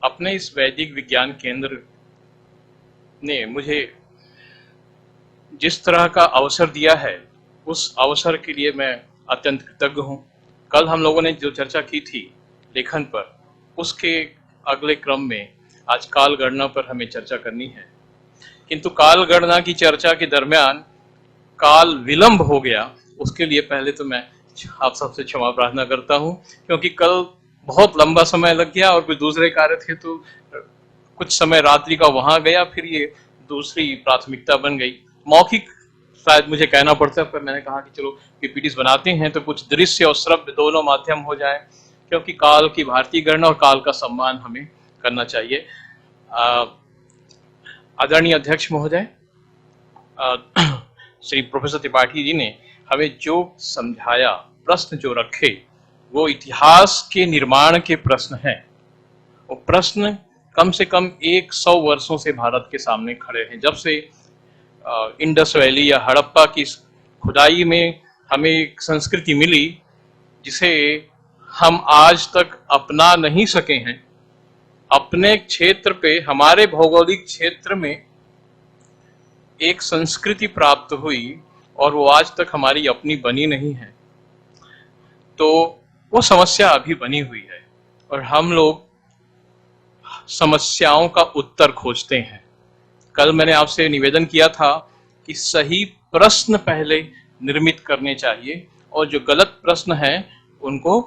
अपने इस वैदिक विज्ञान केंद्र ने मुझे जिस तरह का अवसर दिया है, उस अवसर के लिए मैं अत्यंत कृतज्ञ हूँ। कल हम लोगों ने जो चर्चा की थी लेखन पर, उसके अगले क्रम में आज काल गणना पर हमें चर्चा करनी है। किंतु काल गणना की चर्चा के दरमियान काल विलंब हो गया, उसके लिए पहले तो मैं आप सबसे क्षमा प्रार्थना करता हूँ, क्योंकि कल बहुत लंबा समय लग गया और कुछ दूसरे कार्य थे, तो कुछ समय रात्रि का वहां गया, फिर ये दूसरी प्राथमिकता बन गई। मौखिक शायद मुझे कहना पड़ता है, पर मैंने कहा कि चलो पीपीटीज बनाते हैं तो कुछ दृश्य और श्रव्य दोनों माध्यम हो जाए, क्योंकि काल की भारतीय गणना और काल का सम्मान हमें करना चाहिए। आदरणीय अध्यक्ष महोदय, श्री प्रोफेसर त्रिपाठी जी ने हमें जो समझाया, प्रश्न जो रखे, वो इतिहास के निर्माण के प्रश्न हैं। वो प्रश्न कम से कम 100 वर्षों से भारत के सामने खड़े हैं। जब से इंडस वैली या हड़प्पा की खुदाई में हमें एक संस्कृति मिली जिसे हम आज तक अपना नहीं सके हैं, अपने क्षेत्र पे, हमारे भौगोलिक क्षेत्र में एक संस्कृति प्राप्त हुई और वो आज तक हमारी अपनी बनी नहीं है, तो वो समस्या अभी बनी हुई है और हम लोग समस्याओं का उत्तर खोजते हैं। कल मैंने आपसे निवेदन किया था कि सही प्रश्न पहले निर्मित करने चाहिए और जो गलत प्रश्न हैं उनको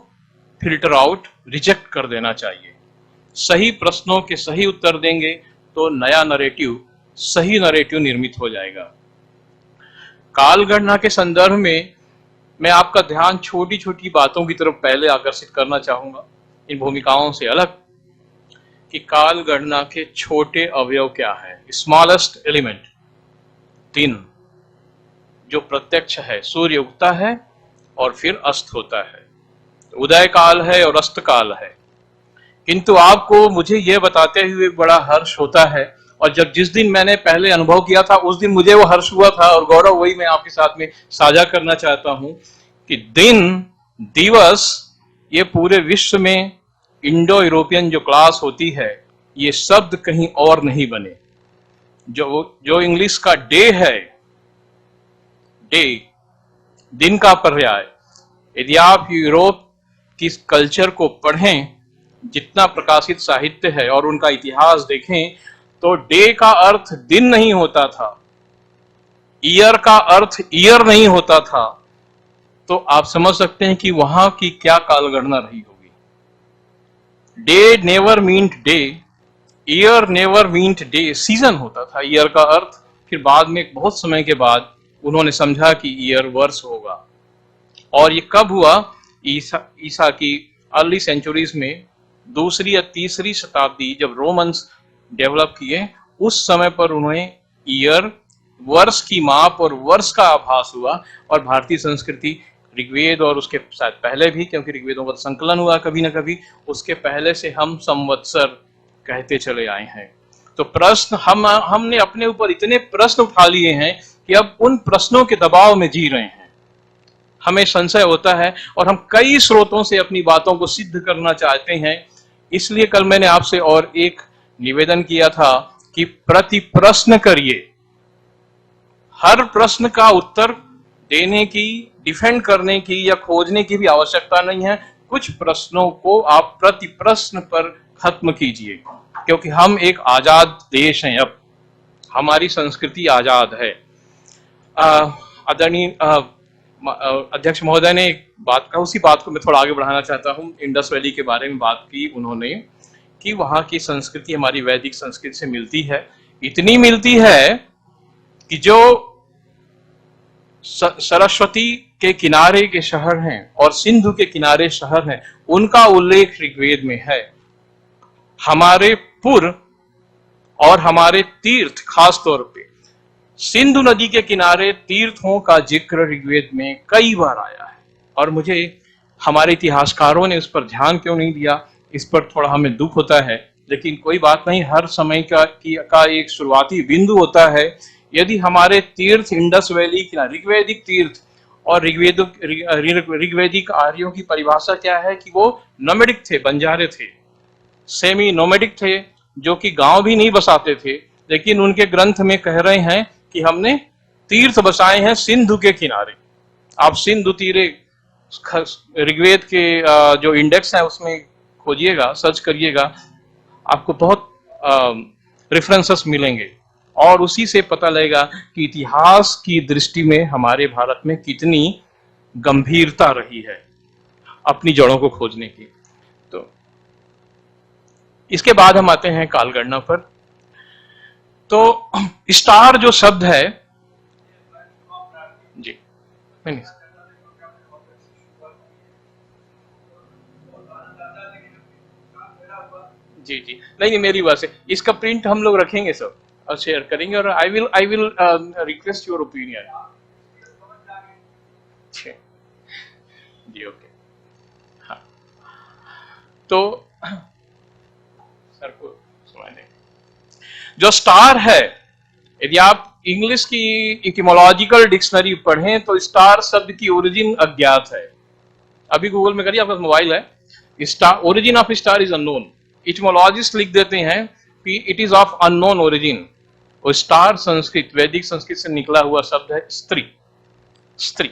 फिल्टर आउट, रिजेक्ट कर देना चाहिए। सही प्रश्नों के सही उत्तर देंगे तो नया नरेटिव, सही नरेटिव निर्मित हो जाएगा। काल गणना के संदर्भ में मैं आपका ध्यान छोटी छोटी बातों की तरफ पहले आकर्षित करना चाहूंगा, इन भूमिकाओं से अलग, कि काल गणना के छोटे अवयव क्या है। स्मॉलेस्ट एलिमेंट दिन, जो प्रत्यक्ष है, सूर्य उगता है और फिर अस्त होता है, उदय काल है और अस्त काल है। किंतु आपको मुझे यह बताते हुए बड़ा हर्ष होता है, और जब जिस दिन मैंने पहले अनुभव किया था उस दिन मुझे वो हर्ष हुआ था, और गौरव वही मैं आपके साथ में साझा करना चाहता हूं कि दिन, दिवस, ये पूरे विश्व में इंडो यूरोपियन जो क्लास होती है, ये शब्द कहीं और नहीं बने। जो इंग्लिश का डे है, डे, दिन का पर्याय, यदि आप यूरोप की कल्चर को पढ़ें, जितना प्रकाशित साहित्य है और उनका इतिहास देखें, तो डे का अर्थ दिन नहीं होता था, ईयर का अर्थ ईयर नहीं होता था। तो आप समझ सकते हैं कि वहां की क्या कालगणना रही होगी। Day never meant day, year never meant day. Season होता था ईयर का अर्थ, फिर बाद में बहुत समय के बाद उन्होंने समझा कि ईयर वर्ष होगा। और ये कब हुआ? ईसा की अर्ली सेंचुरीज में, दूसरी या तीसरी शताब्दी, जब रोमन्स डेवलप किए, उस समय पर उन्हें ईयर, वर्ष की माप और वर्ष का आभास हुआ। और भारतीय संस्कृति, ऋग्वेद और उसके शायद पहले भी, क्योंकि ऋग्वेदों का संकलन हुआ कभी ना कभी, उसके पहले से हम संवत्सर कहते चले आए हैं। तो प्रश्न, हमने अपने ऊपर इतने प्रश्न उठा लिए हैं कि अब उन प्रश्नों के दबाव में जी रहे हैं। हमें संशय होता है और हम कई स्रोतों से अपनी बातों को सिद्ध करना चाहते हैं। इसलिए कल मैंने आपसे और एक निवेदन किया था कि प्रति प्रश्न करिए। हर प्रश्न का उत्तर देने की, डिफेंड करने की या खोजने की भी आवश्यकता नहीं है। कुछ प्रश्नों को आप प्रति प्रश्न पर खत्म कीजिए, क्योंकि हम एक आजाद देश हैं, अब हमारी संस्कृति आजाद है। आदरणीय अध्यक्ष महोदय ने एक बात का, उसी बात को मैं थोड़ा आगे बढ़ाना चाहता हूँ। इंडस वैली के बारे में बात की उन्होंने कि वहां की संस्कृति हमारी वैदिक संस्कृति से मिलती है। इतनी मिलती है कि जो सरस्वती के किनारे के शहर हैं और सिंधु के किनारे शहर हैं, उनका उल्लेख ऋग्वेद में है। हमारे पुर और हमारे तीर्थ, खास तौर पे सिंधु नदी के किनारे तीर्थों का जिक्र ऋग्वेद में कई बार आया है। और मुझे हमारे इतिहासकारों ने उस पर ध्यान क्यों नहीं दिया, इस पर थोड़ा हमें दुख होता है। लेकिन कोई बात नहीं, हर समय का एक शुरुआती बिंदु होता है। यदि हमारे तीर्थ इंडस वैली की ऋग्वेदिक तीर्थ, और ऋग्वेदिक आर्यों की परिभाषा क्या है कि वो नोमैडिक थे, बंजारे थे। सेमी नोमेडिक थे, जो कि गांव भी नहीं बसाते थे, लेकिन उनके ग्रंथ में कह रहे हैं कि हमने तीर्थ बसाए हैं सिंधु के किनारे। आप सिंधु तीरे ऋग्वेद के जो इंडेक्स है उसमें खोजिएगा, सर्च करिएगा, आपको बहुत रेफरेंसेस मिलेंगे और उसी से पता लगेगा कि इतिहास की दृष्टि में हमारे भारत में कितनी गंभीरता रही है अपनी जड़ों को खोजने की। तो इसके बाद हम आते हैं कालगणना पर। तो स्टार जो शब्द है, जी नहीं, जी जी नहीं, मेरी बात है, इसका प्रिंट हम लोग रखेंगे सब और शेयर करेंगे, और I will request your opinion. जी ओके। हाँ, तो सर को समझ लें, जो स्टार है, यदि आप इंग्लिश की इटिमोलॉजिकल डिक्शनरी पढ़ें तो स्टार शब्द की ओरिजिन अज्ञात है। अभी गूगल में करिए, आपका मोबाइल है, star, origin of star is unknown. Etymologist लिख देते हैं कि it is of unknown origin. और स्टार संस्कृत, वैदिक संस्कृत से निकला हुआ शब्द है स्त्री, स्त्री,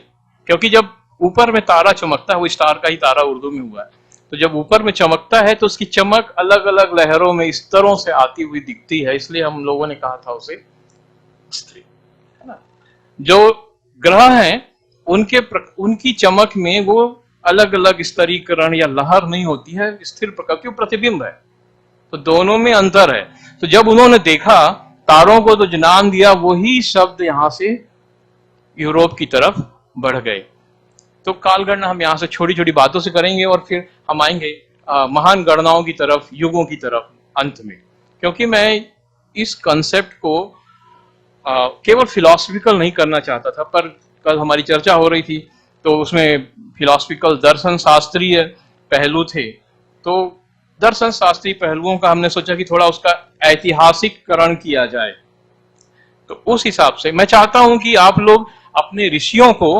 क्योंकि जब ऊपर में तारा चमकता है, वो स्टार का ही तारा उर्दू में हुआ है, तो जब ऊपर में चमकता है तो उसकी चमक अलग अलग लहरों में स्तरों से आती हुई दिखती है, इसलिए हम लोगों ने कहा था उसे स्त्री, है ना। जो ग्रह हैं उनकी चमक में वो अलग अलग स्तरीकरण या लहर नहीं होती है, स्थिर प्रकार की प्रतिबिंब है, तो दोनों में अंतर है। तो जब उन्होंने देखा तारों को, तो नाम दिया, वही शब्द यहां से यूरोप की तरफ बढ़ गए। तो कालगणना हम यहाँ से छोटी छोटी बातों से करेंगे और फिर हम आएंगे महान गणनाओं की तरफ, युगों की तरफ अंत में, क्योंकि मैं इस कंसेप्ट को केवल फिलॉसफिकल नहीं करना चाहता था। पर कल हमारी चर्चा हो रही थी तो उसमें फिलॉसफिकल दर्शन शास्त्रीय पहलू थे, तो दर्शन शास्त्रीय पहलुओं का हमने सोचा कि थोड़ा उसका ऐतिहासिककरण किया जाए। तो उस हिसाब से मैं चाहता हूं कि आप लोग अपने ऋषियों को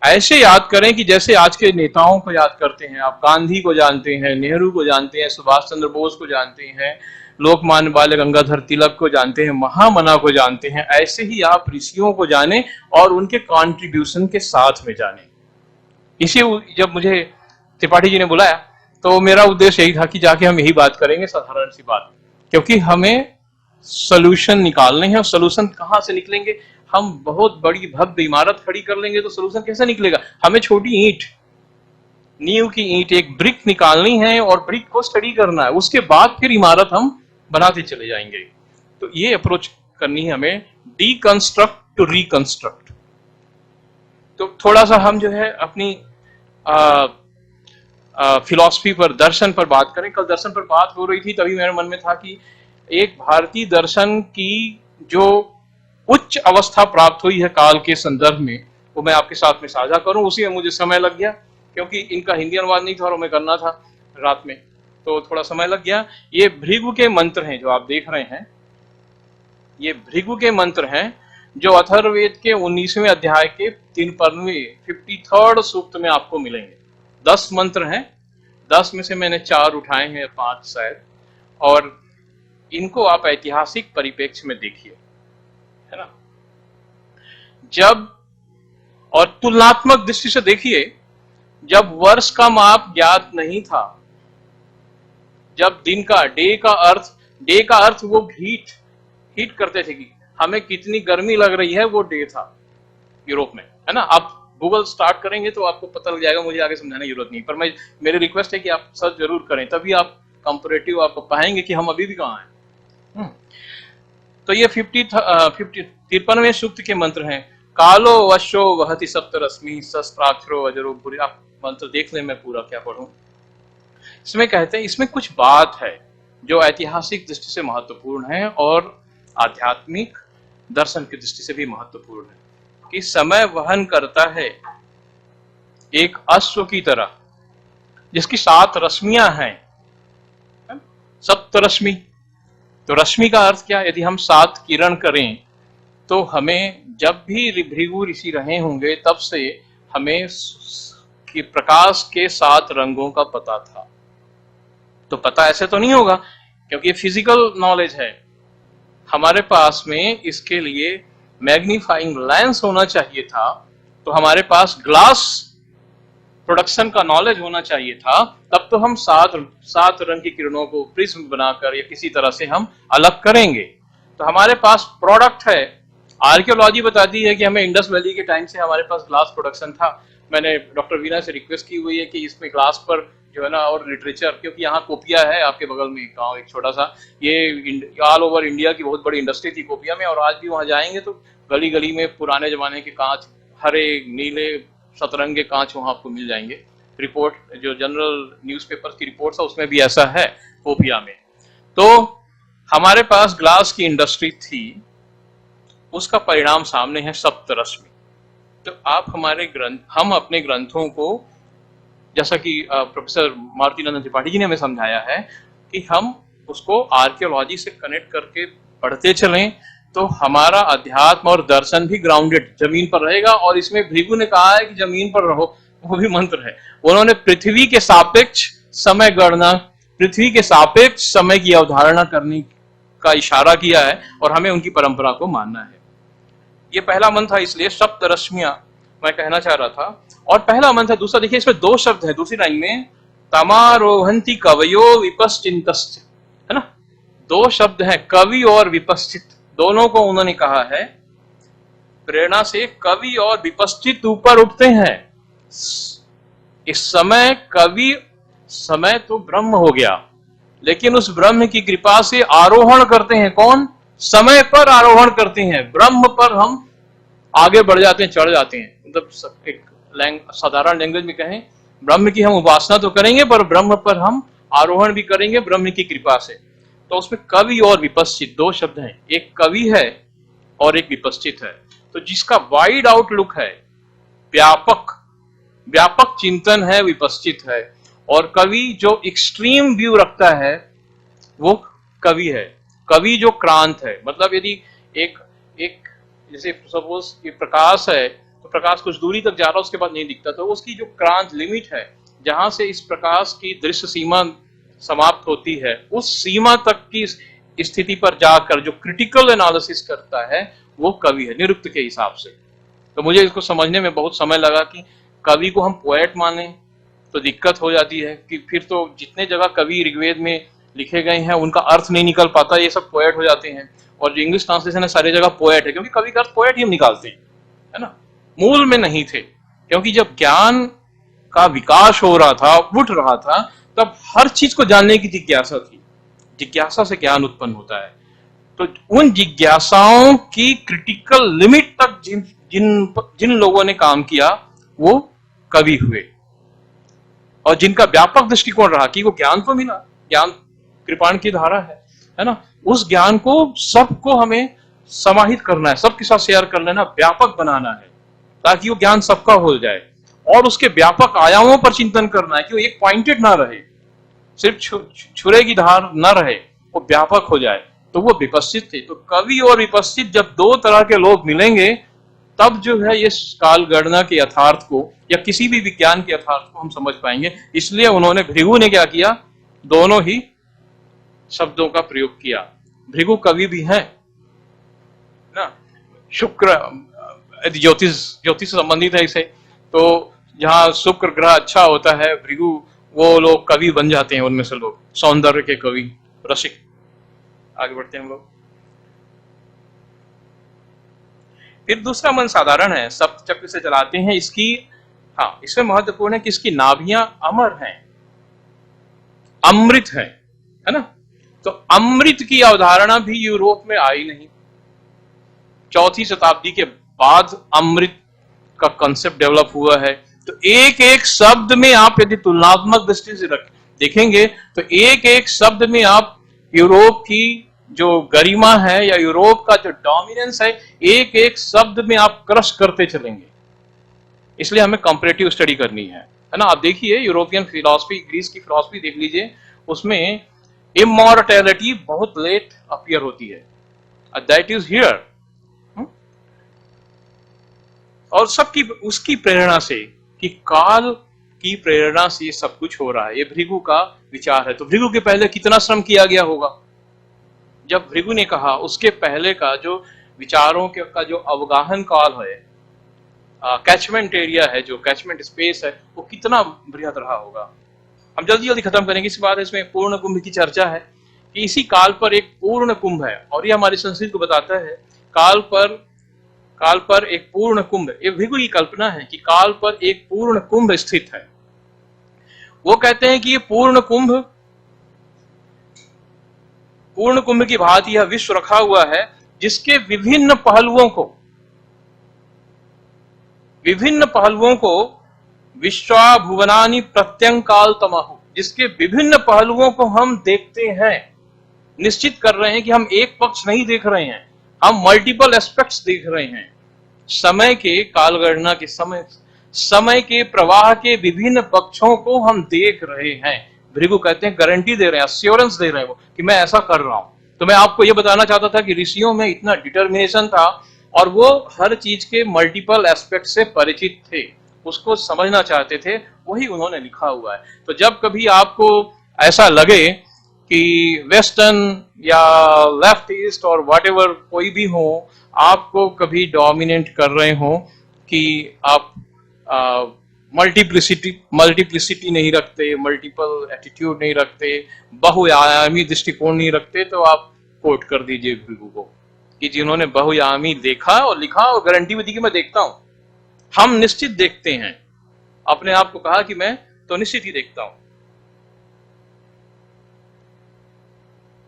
ऐसे याद करें कि जैसे आज के नेताओं को याद करते हैं। आप गांधी को जानते हैं, नेहरू को जानते हैं, सुभाष चंद्र बोस को जानते हैं, लोकमान्य बाल गंगाधर तिलक को जानते हैं, महामना को जानते हैं, ऐसे ही आप ऋषियों को जाने और उनके कंट्रीब्यूशन के साथ में जाने। इसी, जब मुझे त्रिपाठी जी ने बुलाया तो मेरा उद्देश्य यही था कि जाके हम यही बात करेंगे, साधारण सी बात, क्योंकि हमें सोल्यूशन निकालने हैं। और सोल्यूशन कहां से निकलेंगे? हम बहुत बड़ी भव्य इमारत खड़ी कर लेंगे तो सोल्यूशन कैसे निकलेगा? हमें छोटी ईंट, नींव की ईंट, एक ब्रिक निकालनी है और ब्रिक को स्टडी करना है, उसके बाद फिर इमारत हम बनाते चले जाएंगे। तो ये अप्रोच करनी है हमें, डीकंस्ट्रक्ट टू रिकंस्ट्रक्ट। तो थोड़ा सा हम जो है अपनी फिलॉसफी पर, दर्शन पर बात करें। कल दर्शन पर बात हो रही थी, तभी मेरे मन में था कि एक भारतीय दर्शन की जो उच्च अवस्था प्राप्त हुई है काल के संदर्भ में, वो मैं आपके साथ में साझा करूं। उसी में मुझे समय लग गया, क्योंकि इनका हिंदी अनुवाद नहीं था और हमें करना था रात में, तो थोड़ा समय लग गया। ये भृगु के मंत्र हैं जो आप देख रहे हैं, ये भृगु के मंत्र हैं जो अथर्ववेद के 19वें अध्याय के 53 सूक्त में आपको मिलेंगे। 10 मंत्र हैं, 10 में से मैंने 4 उठाए हैं, 5 शायद, और इनको आप ऐतिहासिक परिप्रेक्ष्य में देखिए, है ना। जब, और तुलनात्मक दृष्टि से देखिए, जब वर्ष का माप ज्ञात नहीं था, जब दिन का, डे का अर्थ वो हीट करते थे कि हमें कितनी गर्मी लग रही है, वो डे था यूरोप में, है ना। आप गूगल स्टार्ट करेंगे तो आपको पता लग जाएगा, मुझे आगे समझाने की जरूरत नहीं, पर मेरी रिक्वेस्ट है कि आप सर्च जरूर करें, तभी आप कंपैरेटिव आप पाएंगे कि हम अभी भी कहाँ हैं। तो ये 53वें सूक्त के मंत्र हैं। कालो वशो वहति सप्तरश्मि शस्त्राक्षरो अजरो भूरि। आप मंत्र देख लें, मैं पूरा क्या पढ़ूं। इसमें कहते हैं, इसमें कुछ बात है जो ऐतिहासिक दृष्टि से महत्वपूर्ण है और आध्यात्मिक दर्शन की दृष्टि से भी महत्वपूर्ण है, कि समय वहन करता है एक अश्व की तरह जिसकी 7 रश्मियां हैं, सप्तरश्मि। तो रश्मि का अर्थ क्या? यदि हम 7 किरण करें तो हमें, जब भी भृगु ऋषि रहे होंगे तब से हमें कि प्रकाश के 7 रंगों का पता था। तो पता ऐसे तो नहीं होगा, क्योंकि ये फिजिकल नॉलेज है। हमारे पास में इसके लिए मैग्नीफाइंग लेंस होना चाहिए था, तो हमारे पास ग्लास प्रोडक्शन का नॉलेज होना चाहिए था, तब तो हम सात रंग की किरणों को प्रिज्म बनाकर या किसी तरह से हम अलग करेंगे। तो हमारे पास प्रोडक्ट है। आर्कियोलॉजी बताती है कि हमें इंडस वैली के टाइम से हमारे पास ग्लास प्रोडक्शन था। मैंने डॉक्टर वीना से रिक्वेस्ट की हुई है कि इसमें ग्लास पर जो है ना, और लिटरेचर, क्योंकि यहाँ कोपिया है आपके बगल में एक गाँव, एक छोटा सा, ये ऑल ओवर इंडिया की बहुत बड़ी इंडस्ट्री थी कोपिया में, और आज भी वहाँ जाएंगे तो गली गली में पुराने जमाने के कांच, हरे नीले सतरंगे कांच वहां आपको मिल जाएंगे। रिपोर्ट जो जनरल न्यूज़पेपर की रिपोर्ट है उसमें भी ऐसा है कोपिया में। तो हमारे पास ग्लास की इंडस्ट्री थी, उसका परिणाम सामने है सप्तरश्मि। तो आप हम अपने ग्रंथों को, जैसा कि प्रोफेसर मारुति नंदन त्रिपाठी जी ने हमें समझाया है कि हम उसको आर्कियोलॉजी से कनेक्ट करके पढ़ते चलें, तो हमारा अध्यात्म और दर्शन भी ग्राउंडेड जमीन पर रहेगा। और इसमें भृगु ने कहा है कि जमीन पर रहो, वो भी मंत्र है। उन्होंने पृथ्वी के सापेक्ष समय गणना, पृथ्वी के सापेक्ष समय की अवधारणा करने का इशारा किया है, और हमें उनकी परंपरा को मानना है। ये पहला मंत्र था, इसलिए सप्तरश्मियां मैं कहना चाह रहा था। और पहला मंत्र है। दूसरा देखिए, इसमें दो शब्द है दूसरी लाइन में, तमारोहंति कवयो विपश्चिन्तश्च, है ना। दो शब्द हैं, कवि और विपश्चित, दोनों को उन्होंने कहा है। प्रेरणा से कवि और विपश्चित ऊपर उठते हैं। इस समय कवि, समय तो ब्रह्म हो गया, लेकिन उस ब्रह्म की कृपा से आरोहण करते हैं। कौन? समय पर आरोहण करते हैं, ब्रह्म पर हम आगे बढ़ जाते हैं, चढ़ जाते हैं। मतलब एक साधारण लैंग्वेज में कहें, ब्रह्म की हम उपासना तो करेंगे, पर ब्रह्म पर हम आरोहण भी करेंगे ब्रह्म की कृपा से। तो उसमें कवि और विपश्चित दो शब्द हैं, एक कवि है और एक विपश्चित है। तो जिसका वाइड आउटलुक है, व्यापक व्यापक चिंतन है, विपश्चित है। और कवि जो एक्सट्रीम व्यू रखता है वो कवि है। कवि जो क्रांत है, मतलब यदि एक एक जैसे सपोज ये प्रकाश है, तो प्रकाश कुछ दूरी तक जा रहा है, उसके बाद नहीं दिखता, तो उसकी जो क्रांत लिमिट है, जहां से इस प्रकाश की दृश्य सीमा समाप्त होती है, उस सीमा तक की स्थिति पर जाकर जो क्रिटिकल एनालिसिस करता है वो कवि है, निरुक्त के हिसाब से। तो मुझे इसको समझने में बहुत समय लगा कि कवि को हम पोएट माने तो दिक्कत हो जाती है, कि फिर तो जितने जगह कवि ऋग्वेद में लिखे गए हैं उनका अर्थ नहीं निकल पाता, ये सब पोएट हो जाते हैं। और जो इंग्लिश ट्रांसलेशन है सारी जगह पोएट है, क्योंकि कवि का अर्थ पोएट ही हम निकालते हैं, है ना, मूल में नहीं थे। क्योंकि जब ज्ञान का विकास हो रहा था, उठ रहा था, तब हर चीज को जानने की जिज्ञासा थी। जिज्ञासा से ज्ञान उत्पन्न होता है। तो उन जिज्ञासाओं की क्रिटिकल लिमिट तक जिन लोगों ने काम किया वो कवि हुए, और जिनका व्यापक दृष्टिकोण रहा कि वो ज्ञान तो मिला, ज्ञान कृपाण की धारा है ना, उस ज्ञान को सबको हमें समाहित करना है, सबके साथ शेयर कर लेना, व्यापक बनाना है, ताकि वो ज्ञान सबका हो जाए। और उसके व्यापक आयामों पर चिंतन करना है कि वो एक पॉइंटेड ना रहे, सिर्फ छुरे की धार न रहे, वो व्यापक हो जाए। तो वो विपश्चित थे। तो कवि और विपश्चित जब दो तरह के लोग मिलेंगे, तब जो है ये काल गणना के यथार्थ को या किसी भी विज्ञान के यथार्थ को हम समझ पाएंगे। इसलिए उन्होंने, भृगु ने क्या किया, दोनों ही शब्दों का प्रयोग किया। भृगु कवि भी हैं ना, शुक्र ज्योतिष संबंधित है इसे, तो जहाँ शुक्र ग्रह अच्छा होता है, भृगु वो लोग कवि बन जाते हैं, उनमें से लोग सौंदर्य के कवि, रसिक। आगे बढ़ते हैं हम लोग। फिर दूसरा मन साधारण है, सप्त चक्र से चलाते हैं। इसकी, हाँ, इसमें महत्वपूर्ण है कि इसकी नाभियां अमर हैं, अमृत है ना। तो अमृत की अवधारणा भी यूरोप में आई नहीं, 4वीं शताब्दी के बाद अमृत का कंसेप्ट डेवलप हुआ है। तो एक एक शब्द में आप यदि तुलनात्मक दृष्टि से देखेंगे, तो एक एक शब्द में आप यूरोप की जो गरिमा है या यूरोप का जो डोमिनेंस है, एक एक शब्द में आप क्रश करते चलेंगे। इसलिए हमें कंपैरेटिव स्टडी करनी है ना। आप देखिए यूरोपियन फिलॉसफी, ग्रीस की फिलॉसफी देख लीजिए, उसमें इमॉर्टैलिटी बहुत लेट अपीयर होती है, दैट इज हियर। और सबकी उसकी प्रेरणा से कि काल की प्रेरणा से ये सब कुछ हो रहा है। ये भृगु का विचार है। तो भृगु के पहले कितना श्रम किया गया होगा? जब भृगु ने कहा उसके पहले का जो विचारों का जो अवगाहन काल है, कैचमेंट एरिया है, जो कैचमेंट स्पेस है, वो कितना बृहद रहा होगा। हम जल्दी जल्दी खत्म करेंगे इसके बाद। इसमें पूर्ण कुंभ की चर्चा है कि इसी काल पर एक पूर्ण कुंभ है, और ये हमारी संस्कृति को बताता है काल पर एक पूर्ण कुंभ। ये भृगु की कल्पना है कि काल पर एक पूर्ण कुंभ स्थित है। वो कहते हैं कि ये पूर्ण कुंभ की भांति यह विश्व रखा हुआ है, जिसके विभिन्न पहलुओं को विश्वाभुवनानि प्रत्यंकाल तमहु, जिसके विभिन्न पहलुओं को हम देखते हैं, निश्चित कर रहे हैं कि हम एक पक्ष नहीं देख रहे हैं, हम मल्टीपल एस्पेक्ट्स देख रहे हैं। समय के कालगणना के समय के प्रवाह के विभिन्न पक्षों को हम देख रहे हैं। भृगु कहते हैं, गारंटी दे रहे हैं, अश्योरेंस दे रहे हैं वो कि मैं ऐसा कर रहा हूं। तो मैं आपको ये बताना चाहता था कि ऋषियों में इतना डिटर्मिनेशन था, और वो हर चीज के मल्टीपल एस्पेक्ट से परिचित थे, उसको समझना चाहते थे, वही उन्होंने लिखा हुआ है। तो जब कभी आपको ऐसा लगे कि वेस्टर्न या लेफ्ट ईस्ट और व्हाटएवर कोई भी हो, आपको कभी डोमिनेट कर रहे हो, कि आप मल्टीप्लिसिटी नहीं रखते, मल्टीपल एटीट्यूड नहीं रखते, बहुआयामी दृष्टिकोण नहीं रखते, तो आप कोट कर दीजिए भृगु को कि जिन्होंने बहुआयामी देखा और लिखा और गारंटी भी दी कि मैं देखता हूं। हम निश्चित देखते हैं, अपने आप को कहा कि मैं तो निश्चित ही देखता हूं।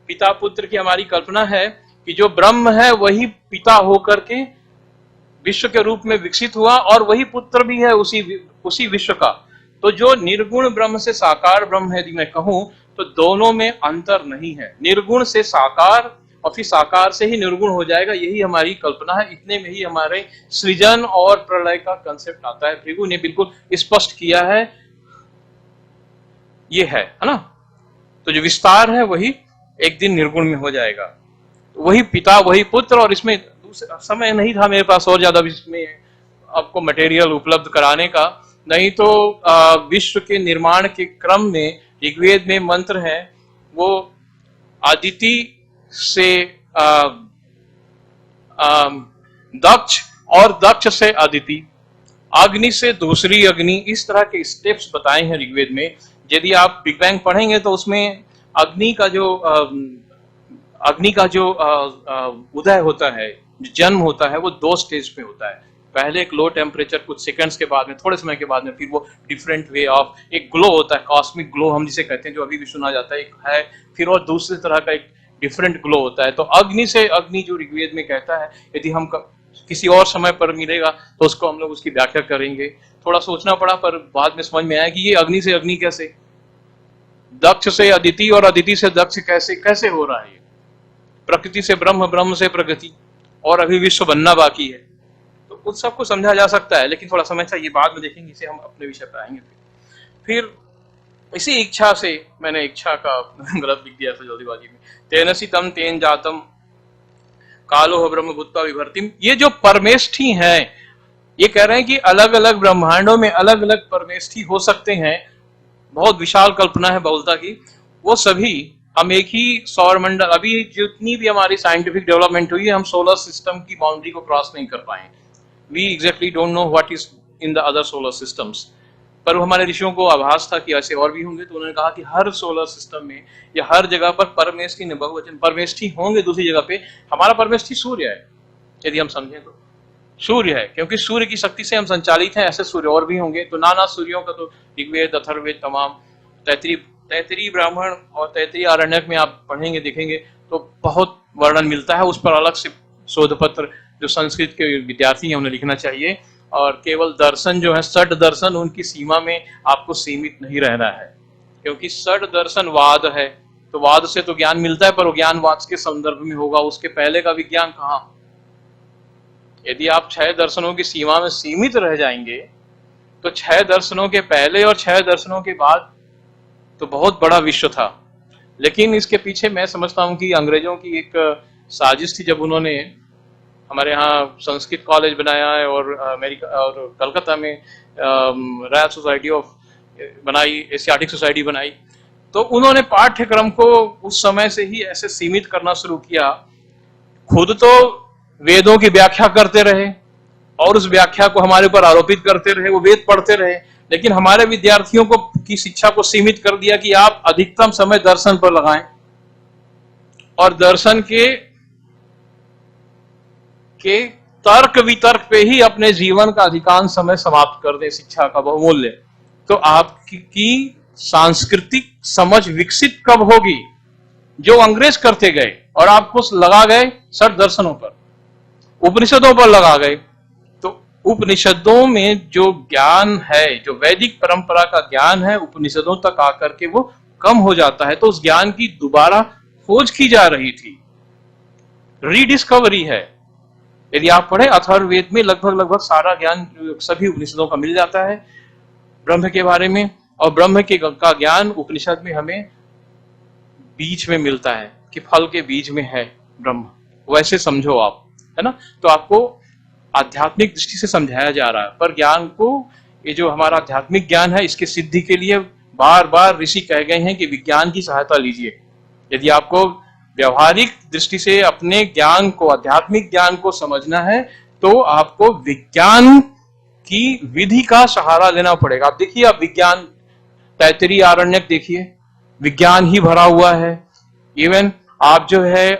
पिता पुत्र की हमारी कल्पना है कि जो ब्रह्म है वही पिता होकर के विश्व के रूप में विकसित हुआ, और वही पुत्र भी है उसी विश्व का। तो जो निर्गुण ब्रह्म से साकार ब्रह्म है, यदि मैं कहूं, तो दोनों में अंतर नहीं है। निर्गुण से साकार और फिर साकार से ही निर्गुण हो जाएगा, यही हमारी कल्पना है। इतने में ही हमारे सृजन और प्रलय का कंसेप्ट आता है। भृगु ने बिल्कुल स्पष्ट किया है, ये है ना। तो जो विस्तार है वही एक दिन निर्गुण में हो जाएगा। तो वही पिता वही पुत्र, और इसमें दूसरा समय नहीं था मेरे पास और ज्यादा इसमें आपको मटेरियल उपलब्ध कराने का, नहीं तो विश्व के निर्माण के क्रम में ऋग्वेद में मंत्र है, वो आदिति से दक्ष, और दक्ष से आदिति, अग्नि से दूसरी अग्नि, इस तरह के स्टेप्स बताए हैं ऋग्वेद में। यदि आप बिग बैंग पढ़ेंगे तो उसमें अग्नि का जो उदय होता है, जन्म होता है, वो 2 स्टेज पे होता है। पहले एक लो टेम्परेचर कुछ सेकंड्स के बाद में, थोड़े समय के बाद में, फिर वो डिफरेंट वे ऑफ एक ग्लो होता है, कॉस्मिक ग्लो हम जिसे कहते हैं, जो अभी भी सुना जाता है, एक है। फिर और दूसरी तरह का एक डिफरेंट ग्लो होता है। तो अग्नि से अग्नि जो ऋग्वेद में कहता है, यदि हम किसी और समय पर मिलेगा तो उसको हम लोग उसकी व्याख्या करेंगे। थोड़ा सोचना पड़ा, पर बाद में समझ में आया कि ये अग्नि से अग्नि कैसे, दक्ष से अदिति और अदिति से दक्ष कैसे हो रहा है। प्रकृति से ब्रह्म, ब्रह्म से प्रकृति, और अभी विश्व बनना बाकी है। तो उस सबको समझा जा सकता है, लेकिन थोड़ा समय चाहिए, बाद में देखेंगे, इसे हम अपने विषय पर आएंगे। फिर इसी इच्छा से, मैंने इच्छा का गलत लिख दिया था जल्दीबाजी में, तेनसी तम तेन जातम कालो ब्रह्म भूत्वा विभर्तिम। ये जो परमेष्ठी हैं, ये कह रहे हैं कि अलग अलग ब्रह्मांडों में अलग अलग परमेष्ठी हो सकते हैं। बहुत विशाल कल्पना है बहुलता की। वो सभी हम एक ही सौर मंडल, अभी जितनी भी हमारी साइंटिफिक डेवलपमेंट हुई है, हम सोलर सिस्टम की बाउंड्री को क्रॉस नहीं कर पाए। We exactly don't know what is in the other solar systems. पर हमारे ऋषियों को आभास था कि ऐसे और भी होंगे, तो उन्होंने कहा कि हर सोलर सिस्टम में या हर जगह पर परमेष्ठी ने बहुवचन परमेष्ठी होंगे। दूसरी जगह पे हमारा परमेष्ठी सूर्य है, यदि हम समझें तो सूर्य है, क्योंकि सूर्य की शक्ति से हम संचालित हैं। ऐसे सूर्य और भी होंगे। तो नाना सूर्यों का तो ऋग्वेद, अथर्ववेद, तमाम तैतरीय ब्राह्मण और तैतरीय आरण्यक में आप पढ़ेंगे देखेंगे तो बहुत वर्णन मिलता है। उस पर अलग से शोध पत्र जो संस्कृत के विद्यार्थी हैं उन्हें लिखना चाहिए। और केवल दर्शन जो है, षड दर्शन, उनकी सीमा में आपको सीमित नहीं रहना है, क्योंकि षड दर्शन वाद है। तो वाद से तो ज्ञान मिलता है, पर वो ज्ञान वाद के संदर्भ में होगा, उसके पहले का विज्ञान कहाँ। यदि आप 6 दर्शनों की सीमा में सीमित रह जाएंगे तो 6 दर्शनों के पहले और 6 दर्शनों के बाद तो बहुत बड़ा विश्व था। लेकिन इसके पीछे मैं समझता हूं कि अंग्रेजों की एक साजिश थी। जब उन्होंने हमारे यहाँ संस्कृत कॉलेज बनाया है और अमेरिका और कलकत्ता में रॉयल सोसाइटी ऑफ बनाई, एशियाटिक सोसाइटी बनाई। तो उन्होंने पाठ्यक्रम को उस समय से ही ऐसे सीमित करना शुरू किया। खुद तो वेदों की व्याख्या करते रहे और उस व्याख्या को हमारे ऊपर आरोपित करते रहे, वो वेद पढ़ते रहे, लेकिन हमारे विद्यार्थियों को की शिक्षा को सीमित कर दिया कि आप अधिकतम समय दर्शन पर लगाएं और दर्शन के तर्क वितर्क पे ही अपने जीवन का अधिकांश समय समाप्त कर दें, शिक्षा का बहुमूल्य। तो आपकी सांस्कृतिक समझ विकसित कब होगी? जो अंग्रेज करते गए और आपको लगा गए सर दर्शनों पर, उपनिषदों पर लगा गए। तो उपनिषदों में जो ज्ञान है, जो वैदिक परंपरा का ज्ञान है, उपनिषदों तक आकर के वो कम हो जाता है। तो उस ज्ञान की दोबारा खोज की जा रही थी, रीडिस्कवरी है। यदि आप पढ़े अथर्ववेद में लगभग सारा ज्ञान सभी उपनिषदों का मिल जाता है ब्रह्म के बारे में, और ब्रह्म के का ज्ञान उपनिषद में हमें बीज में मिलता है कि फल के बीज में है ब्रह्म, वैसे समझो आप, है ना। तो आपको आध्यात्मिक दृष्टि से समझाया जा रहा है, पर ज्ञान को, ये जो हमारा आध्यात्मिक ज्ञान है, इसके सिद्धि के लिए बार बार ऋषि कह गए हैं कि विज्ञान की सहायता लीजिए। यदि आपको व्यवहारिक दृष्टि से अपने ज्ञान को, आध्यात्मिक ज्ञान को समझना है, तो आपको विज्ञान की विधि का सहारा लेना पड़ेगा। आप देखिए, आप विज्ञान, तैत्तिरीय आरण्यक देखिए, विज्ञान ही भरा हुआ है। इवन आप जो है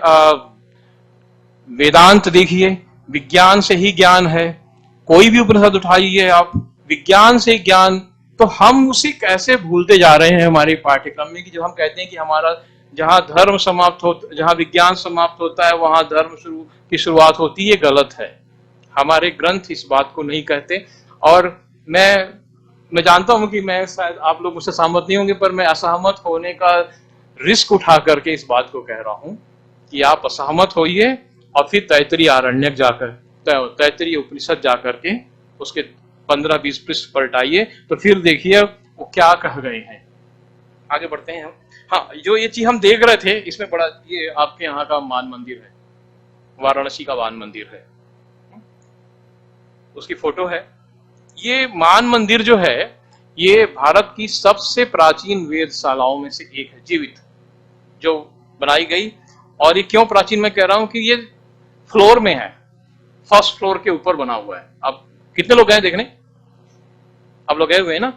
वेदांत देखिए, विज्ञान से ही ज्ञान है। कोई भी उपनिषद उठाइए आप, विज्ञान से ज्ञान। तो हम उसे कैसे भूलते जा रहे हैं हमारे पाठ्यक्रम में, कि जब हम कहते हैं कि हमारा जहां धर्म समाप्त हो, जहां विज्ञान समाप्त होता है वहां धर्म की शुरुआत होती है। ये गलत है, हमारे ग्रंथ इस बात को नहीं कहते। और मैं जानता हूं कि मैं, शायद आप लोग मुझसे सहमत नहीं होंगे, पर मैं असहमत होने का रिस्क उठा करके इस बात को कह रहा हूं कि आप असहमत होइए और फिर तैत्तिरीय आरण्यक जाकर, तैत्तिरीय उपनिषद जाकर के उसके 15-20 पृष्ठ पलटाइए, तो फिर देखिए वो क्या कह गए हैं। आगे बढ़ते हैं हम। हाँ, जो ये चीज हम देख रहे थे, इसमें बड़ा, ये आपके यहाँ का मान मंदिर है, वाराणसी का मान मंदिर है, उसकी फोटो है। ये मान मंदिर जो है, ये भारत की सबसे प्राचीन वेधशालाओं में से एक है, जीवित, जो बनाई गई। और ये क्यों प्राचीन मैं कह रहा हूं कि ये फ्लोर में है, फर्स्ट फ्लोर के ऊपर बना हुआ है। अब कितने लोग गए देखने? आप लोग गए हुए हैं ना?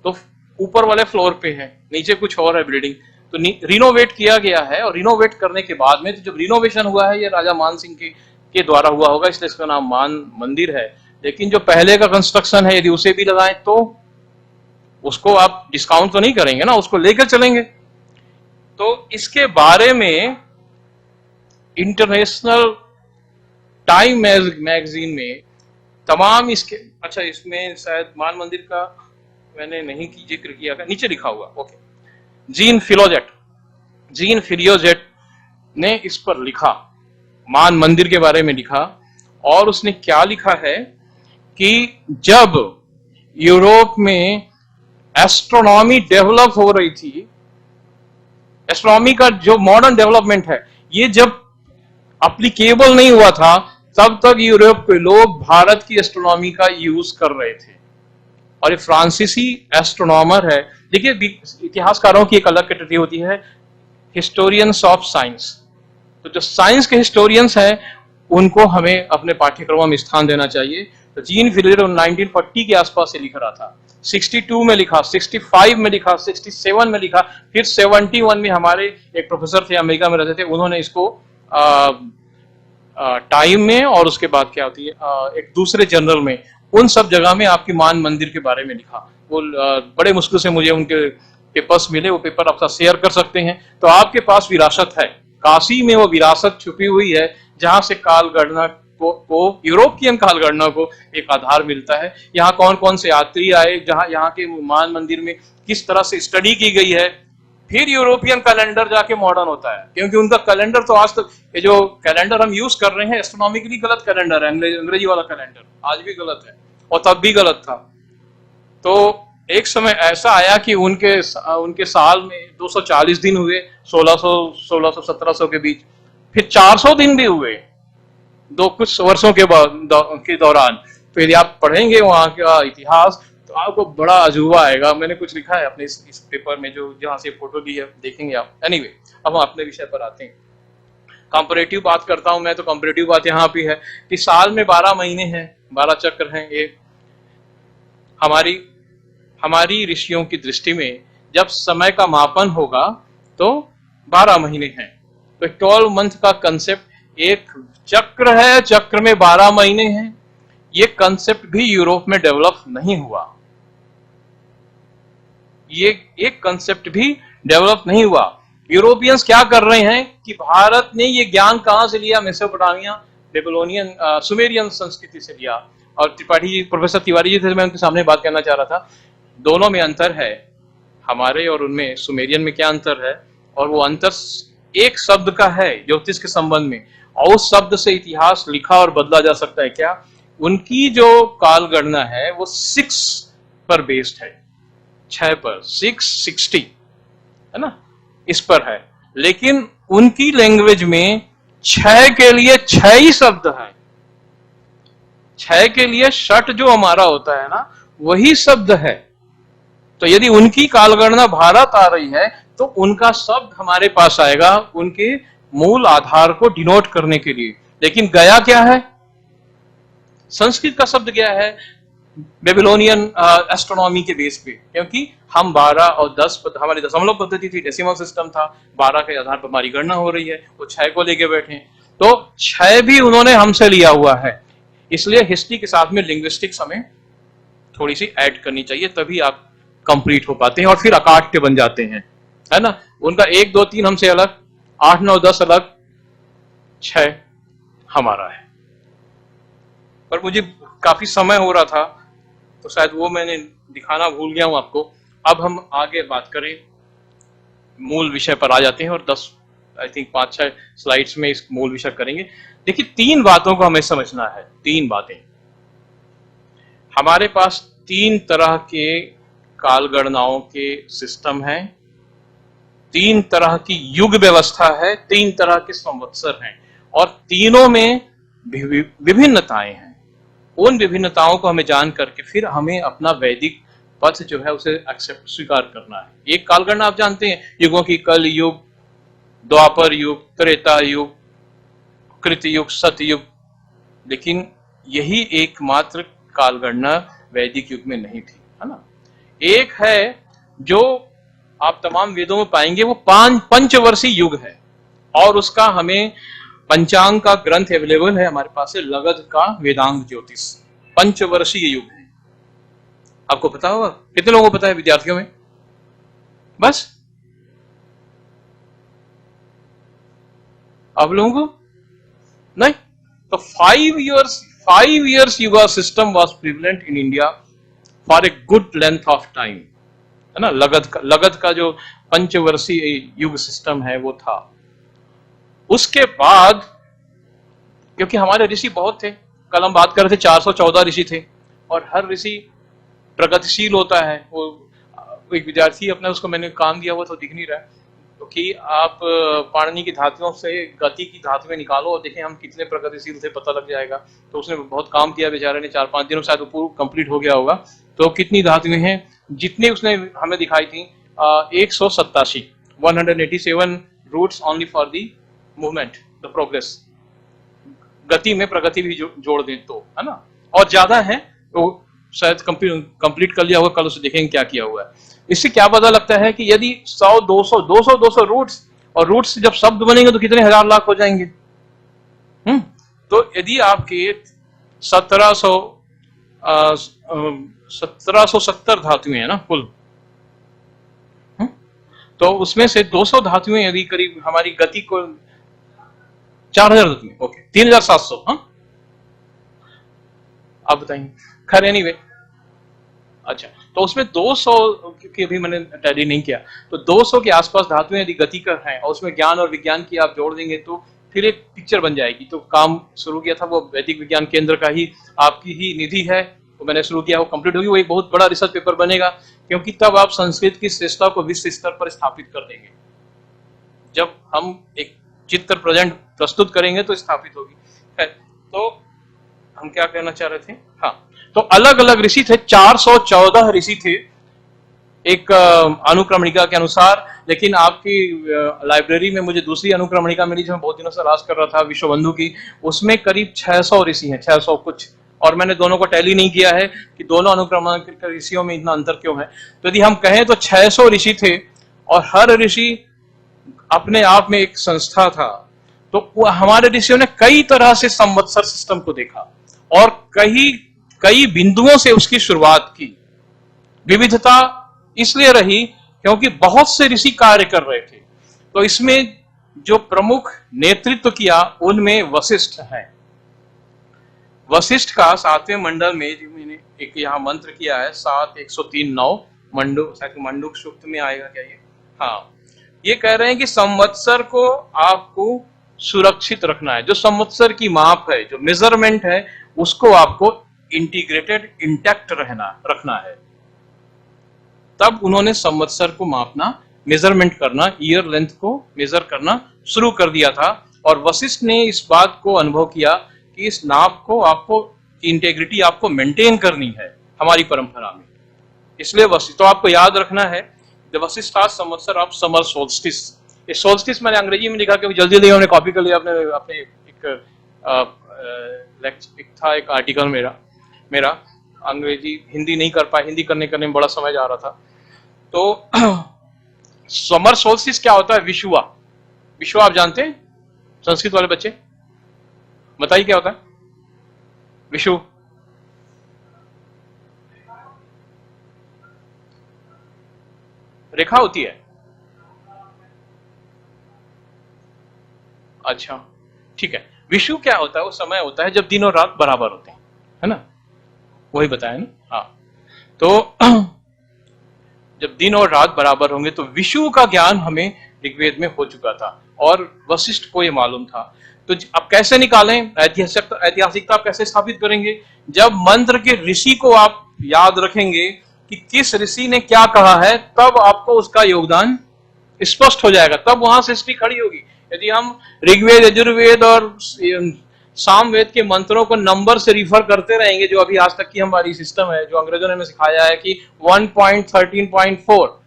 तो ऊपर वाले फ्लोर पे है, नीचे कुछ और है बिल्डिंग। तो रिनोवेट किया गया है, और रिनोवेट करने के बाद में, तो जब रिनोवेशन हुआ है, ये राजा मान सिंह के द्वारा हुआ होगा, इसलिए इसका नाम मान मंदिर है। लेकिन जो पहले का कंस्ट्रक्शन है, यदि उसे भी लगाएं तो उसको आप डिस्काउंट तो नहीं करेंगे ना, उसको लेकर चलेंगे। तो इसके बारे में इंटरनेशनल टाइम मैगजीन में तमाम इसके, अच्छा इसमें शायद मान मंदिर का मैंने नहीं की जिक्र किया था, नीचे लिखा हुआ, ओके। जीन फिलियोजेट ने इस पर लिखा, मान मंदिर के बारे में लिखा। और उसने क्या लिखा है कि जब यूरोप में एस्ट्रोनॉमी डेवलप हो रही थी, एस्ट्रोनॉमी का जो मॉडर्न डेवलपमेंट है, ये जब एप्लीकेबल नहीं हुआ था, तब तक यूरोप के लोग भारत की एस्ट्रोनॉमी का यूज कर रहे थे। और ये फ्रांसीसी एस्ट्रोनॉमर है। देखिए, इतिहासकारों की एक अलग कैटेगरी होती है, हिस्टोरियंस ऑफ साइंस। तो जो साइंस के हिस्टोरियंस हैं, उनको हमें अपने पाठ्यक्रमों में स्थान देना चाहिए। तो जीन फिलियोजेट 1940 के आसपास से लिख रहा था, 62 में लिखा, 65 में लिखा, 67 में लिखा, फिर 71 में हमारे एक प्रोफेसर थे, अमेरिका में रहते थे, उन्होंने इसको टाइम में, और उसके बाद क्या होती है, एक दूसरे जर्नल में, उन सब जगह में आपकी मान मंदिर के बारे में लिखा। वो बड़े मुश्किल से मुझे उनके पेपर्स मिले, वो पेपर आप साथ शेयर कर सकते हैं। तो आपके पास विरासत है, काशी में वो विरासत छुपी हुई है, जहां से काल गणना को यूरोपियन काल गणना को एक आधार मिलता है। यहाँ कौन कौन से यात्री आए, जहां यहाँ के मान मंदिर में किस तरह से स्टडी की गई है। फिर यूरोपियन कैलेंडर जाके मॉडर्न होता है, क्योंकि उनका कैलेंडर तो आज तक, ये जो कैलेंडर हम यूज कर रहे हैं एस्ट्रोनॉमिकली गलत कैलेंडर है, अंग्रेजी वाला कैलेंडर आज भी गलत है, और तब भी गलत था। तो एक समय ऐसा आया कि उनके साल में 240 दिन हुए, 1600-1700 के बीच, फिर 400 दिन भी हुए कुछ वर्षों के दौरान। तो यदि आप पढ़ेंगे वहां का इतिहास, तो आपको बड़ा अजूबा आएगा। मैंने कुछ लिखा है अपने इस पेपर में, जो जहां से फोटो ली है, देखेंगे आप। एनीवे, अब हम अपने विषय पर आते हैं। कंपैरेटिव बात करता हूं मैं, तो कंपैरेटिव बात यहाँ भी है कि साल में 12 महीने हैं, 12 चक्र हैं। ये हमारी हमारी ऋषियों की दृष्टि में जब समय का मापन होगा तो 12 महीने हैं। तो 12 मंथ का कंसेप्ट एक चक्र है, चक्र में 12 महीने हैं। ये कंसेप्ट भी यूरोप में डेवलप नहीं हुआ, ये एक कंसेप्ट भी डेवलप नहीं हुआ। यूरोपियंस क्या कर रहे हैं कि भारत ने ये ज्ञान कहां से लिया? मेसोपोटामिया, बेबीलोनियन, सुमेरियन संस्कृति से लिया। और त्रिपाठी जी, प्रोफेसर तिवारी जी थे, मैं उनके सामने बात करना चाह रहा था। दोनों में अंतर है, हमारे और उनमें, सुमेरियन में क्या अंतर है? और वो अंतर एक शब्द का है ज्योतिष के संबंध में, और उस शब्द से इतिहास लिखा और बदला जा सकता है क्या? उनकी जो काल गणना है वो 6 पर बेस्ड है, 6 पर, 660 है ना, इस पर है। लेकिन उनकी लैंग्वेज में 6 के लिए 6 ही शब्द है। 6 के लिए षट जो हमारा होता है ना, वही शब्द है। तो यदि उनकी कालगणना भारत आ रही है तो उनका शब्द हमारे पास आएगा उनके मूल आधार को डिनोट करने के लिए। लेकिन गया क्या है? संस्कृत का शब्द गया है बेबीलोनियन एस्ट्रोनॉमी के बेस पे, क्योंकि हम 12 और 10, हमारी दशमलव पद्धति थी, डेसिमल सिस्टम था, 12 के आधार पर हमारी गणना हो रही है, वो 6 को लेके बैठे। तो 6 भी उन्होंने हमसे लिया हुआ है। इसलिए हिस्ट्री के साथ में लिंग्विस्टिक्स हमें थोड़ी सी ऐड करनी चाहिए, तभी आप कंप्लीट हो पाते हैं और फिर अकाट्य बन जाते हैं, है ना। उनका 1 2 3 हमसे अलग, 8 9 10 अलग, 6 हमारा है। पर मुझे काफी समय हो रहा था तो शायद वो मैंने दिखाना भूल गया हूं आपको। अब हम आगे बात करें, मूल विषय पर आ जाते हैं और 10 आई थिंक 5-6 स्लाइड्स में इस मूल विषय करेंगे। देखिए, 3 बातों को हमें समझना है। 3 बातें, हमारे पास 3 तरह के काल गणनाओं के सिस्टम हैं, 3 तरह की युग व्यवस्था है, 3 तरह के संवत्सर हैं, और तीनों में विभिन्नताएं हैं। उन विभिन्नताओं को हमें जान करके फिर हमें अपना वैदिक पथ जो है उसे एक्सेप्ट, स्वीकार करना है। एक कालगणना आप जानते हैं युगों की, कल युग, द्वापर युग, त्रेता युग, कृत युग, सतयुग। लेकिन यही एकमात्र कालगणना वैदिक युग में नहीं थी, है ना। एक है जो आप तमाम वेदों में पाएंगे, वो पंचवर्षीय युग है, और उसका हमें पंचांग का ग्रंथ अवेलेबल है हमारे पास है, लगध का वेदांग ज्योतिष। पंचवर्षीय युग है, आपको पता होगा। कितने लोगों को पता है विद्यार्थियों में? बस आप लोगों को नहीं? तो 5 years yuga system was prevalent in India for a good length of time, है ना। लगध का जो पंचवर्षीय युग सिस्टम है वो था। उसके बाद, क्योंकि हमारे ऋषि बहुत थे, कल हम बात कर रहे थे 414 ऋषि थे, और हर ऋषि प्रगतिशील होता है। वो एक विद्यार्थी अपना, उसको मैंने काम दिया हुआ तो दिख नहीं रहा है, तो कि आप पाणिनि की धातुओं से गति की धातुएं निकालो और देखें हम कितने प्रगतिशील थे, पता लग जाएगा। तो उसने बहुत काम किया बेचारे ने, 4-5 दिनों में शायद वो कंप्लीट हो गया होगा। तो कितनी धातुएं हैं? जितनी उसने हमें दिखाई थी 187, 187 routes only for the movement, the progress. गति में प्रगति भी जोड़ दें तो, है ना। और ज्यादा है तो शायद कंप्लीट कर लिया होगा, कल उसे देखेंगे क्या किया हुआ है। इससे क्या पता लगता है कि यदि 100 200 रूट्स, और रूट्स से जब शब्द बनेंगे तो कितने हजार लाख हो जाएंगे। तो यदि आपके 1770 धातुएं है ना कुल, तो उसमें से 200 धातुएं यदि करीब हमारी गति को 4000 धातुएं, ओके 3700, हाँ आप बताएंगे। खैर एनीवे, अच्छा, तो उसमें 200, क्योंकि अभी मैंने टैली नहीं किया, तो 200 के आसपास धातुएं यदि गति कर हैं और उसमें ज्ञान और विज्ञान की आप जोड़ देंगे तो फिर एक पिक्चर बन जाएगी। तो काम शुरू किया था वो वैदिक विज्ञान केंद्र का ही, आपकी ही निधि है, वो मैंने शुरू किया, वो कंप्लीट होगी, वो एक बहुत बड़ा रिसर्च पेपर बनेगा, क्योंकि तब आप संस्कृत की श्रेष्ठता को विश्व स्तर पर स्थापित कर देंगे। जब हम एक चित्र प्रेजेंट प्रस्तुत करेंगे तो स्थापित होगी। तो हम क्या कहना चाह रहे थे? हाँ, तो अलग अलग ऋषि थे, 414 ऋषि थे एक अनुक्रमणिका के अनुसार। लेकिन आपकी लाइब्रेरी में मुझे दूसरी अनुक्रमणिका मिली जो मैं बहुत दिनों से तलाश कर रहा था, विश्वबंधु की, उसमें करीब 600 ऋषि हैं, 600 कुछ। और मैंने दोनों को टैली नहीं किया है कि दोनों अनुक्रमणिका ऋषियों में इतना अंतर क्यों है। तो यदि हम कहें तो 600 ऋषि थे और हर ऋषि अपने आप में एक संस्था था। तो हमारे ऋषियों ने कई तरह से संवत्सर सिस्टम को देखा और कई बिंदुओं से उसकी शुरुआत की। विविधता इसलिए रही क्योंकि बहुत से ऋषि कार्य कर रहे थे। तो इसमें जो प्रमुख नेतृत्व किया उनमें वशिष्ठ है। वशिष्ठ का 7वें मंडल में जो मैंने एक यहाँ मंत्र किया है 7:103-9 मंडूक सूक्त में आएगा क्या ये? हाँ, ये कह रहे हैं कि संवत्सर को आपको सुरक्षित रखना है। जो संवत्सर की माप है, जो मेजरमेंट है, उसको आपको इंटीग्रेटेड इंटैक्ट रखना है। तब उन्होंने संवत्सर को मापना, मेजरमेंट करना, ईयर लेंथ को मेजर करना शुरू कर दिया था। और वशिष्ठ ने इस बात को अनुभव किया कि इस नाप को आपको, इंटेग्रिटी आपको मेंटेन करनी है हमारी परंपरा में। इसलिए वशिष्ठ, तो आपको याद रखना है द वशिष्ठास संवत्सर ऑफ समर सोल्स्टिस। ये सोल्स्टिस मैंने अंग्रेजी में लिखा क्योंकि जल्दी हमने कॉपी कर लिया अपने एक था एक आर्टिकल मेरा अंग्रेजी हिंदी नहीं कर पाया, हिंदी करने में बड़ा समय जा रहा था। तो समर सोल्स्टिस क्या होता है? विषुआ। विषुआ आप जानते हैं संस्कृत वाले बच्चे? बताइए क्या होता है विषु? रेखा होती है। अच्छा, ठीक है। विषु क्या होता है? वो समय होता है जब दिन और रात बराबर होते हैं, है ना? वही बताया ना? हाँ, तो जब दिन और रात बराबर होंगे तो विषु का ज्ञान हमें ऋग्वेद में हो चुका था और वशिष्ठ को ये मालूम था। तो अब कैसे निकालें ऐतिहासिकता? आप कैसे स्थापित करेंगे? जब मंत्र के ऋषि को आप याद रखेंगे कि किस ऋषि ने क्या कहा है, तब आपको उसका योगदान स्पष्ट हो जाएगा, तब वहां से सृष्टि खड़ी होगी। यदि हम ऋग्वेद, यजुर्वेद और सामवेद के मंत्रों को नंबर से रिफर करते रहेंगे, जो अभी आज तक की हमारी सिस्टम है, जो अंग्रेजों ने हमें सिखाया है कि 1.13.4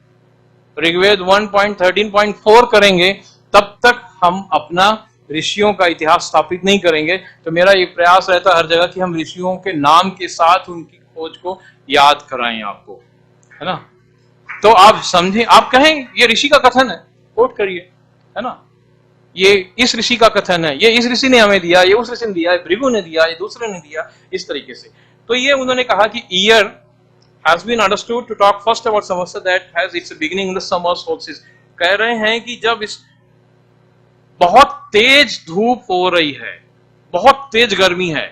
ऋग्वेद 1.13.4 करेंगे, तब तक हम अपना ऋषियों का इतिहास स्थापित नहीं करेंगे। तो मेरा ये प्रयास रहता है हर जगह कि हम ऋषियों के नाम के साथ उनकी खोज को याद कराएं आपको, है ना? तो आप समझें, आप कहें ये ऋषि का कथन है, कोट करिए, है ना? ये इस ऋषि का कथन है, ये इस ऋषि ने हमें दिया, ये उस ऋषि ने दिया, भृगु ने दिया, ये दूसरे ने दिया, इस तरीके से। तो ये उन्होंने कहा कि year has been understood to talk first about samvatsar that has its beginning in the summer solstice। कह रहे हैं कि जब इस बहुत तेज धूप हो रही है, बहुत तेज गर्मी है,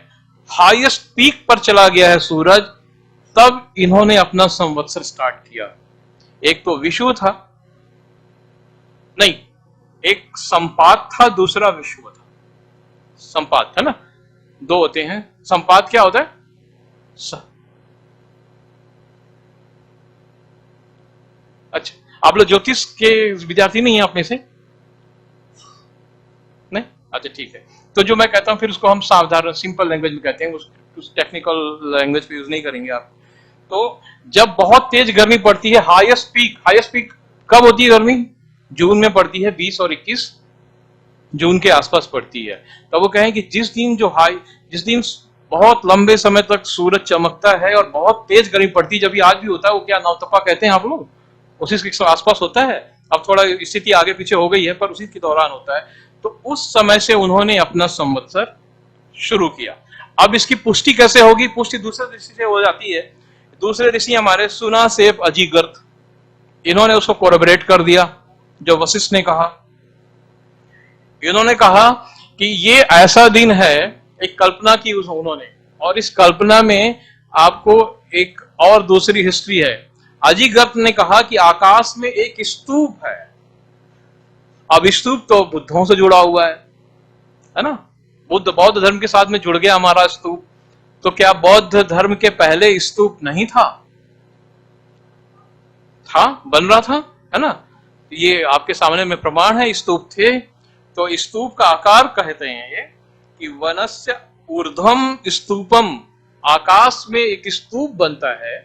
हाईएस्ट पीक पर चला गया है सूरज, तब इन्होंने अपना संवत्सर स्टार्ट किया। एक तो विषु था, नहीं, एक संपात था, दूसरा विषु था। संपात है ना, दो होते हैं। संपात क्या होता है? अच्छा, आप लोग ज्योतिष के विद्यार्थी नहीं है अपने से? नहीं? अच्छा, ठीक है। तो जो मैं कहता हूं फिर उसको हम साधारण सिंपल लैंग्वेज में कहते हैं, उस टेक्निकल लैंग्वेज पे यूज नहीं करेंगे आप। तो जब बहुत तेज गर्मी पड़ती है, हाईएस्ट पीक कब होती है गर्मी? जून में पड़ती है, 20 और 21 जून के आसपास पड़ती है। तो वो कहें कि जिस दिन बहुत लंबे समय तक सूरज चमकता है और बहुत तेज गर्मी पड़ती है, जब भी आज भी होता है, वो क्या नवतपा कहते हैं आप लोग, उसी के आसपास होता है। अब थोड़ा स्थिति आगे पीछे हो गई है, पर उसी के दौरान होता है। तो उस समय से उन्होंने अपना संवत्सर शुरू किया। अब इसकी पुष्टि कैसे होगी? पुष्टि दूसरे ऋषि से हो जाती है। दूसरे ऋषि हमारे सुनासेप अजीगर्थ, इन्होंने उसको कोरबरेट कर दिया जो वशिष्ठ ने कहा। इन्होंने कहा कि ये ऐसा दिन है, एक कल्पना की उन्होंने, और इस कल्पना में आपको एक और दूसरी हिस्ट्री है। अजीगर्थ ने कहा कि आकाश में एक स्तूप है। अब स्तूप तो बुद्धों से जुड़ा हुआ है ना? बौद्ध धर्म के साथ में जुड़ गया हमारा स्तूप। तो क्या बौद्ध धर्म के पहले स्तूप नहीं था? बन रहा था, है ना? ये आपके सामने में प्रमाण है, स्तूप थे। तो स्तूप का आकार कहते हैं ये कि वनस्य ऊर्ध्वम स्तूपम आकाश में एक स्तूप बनता है,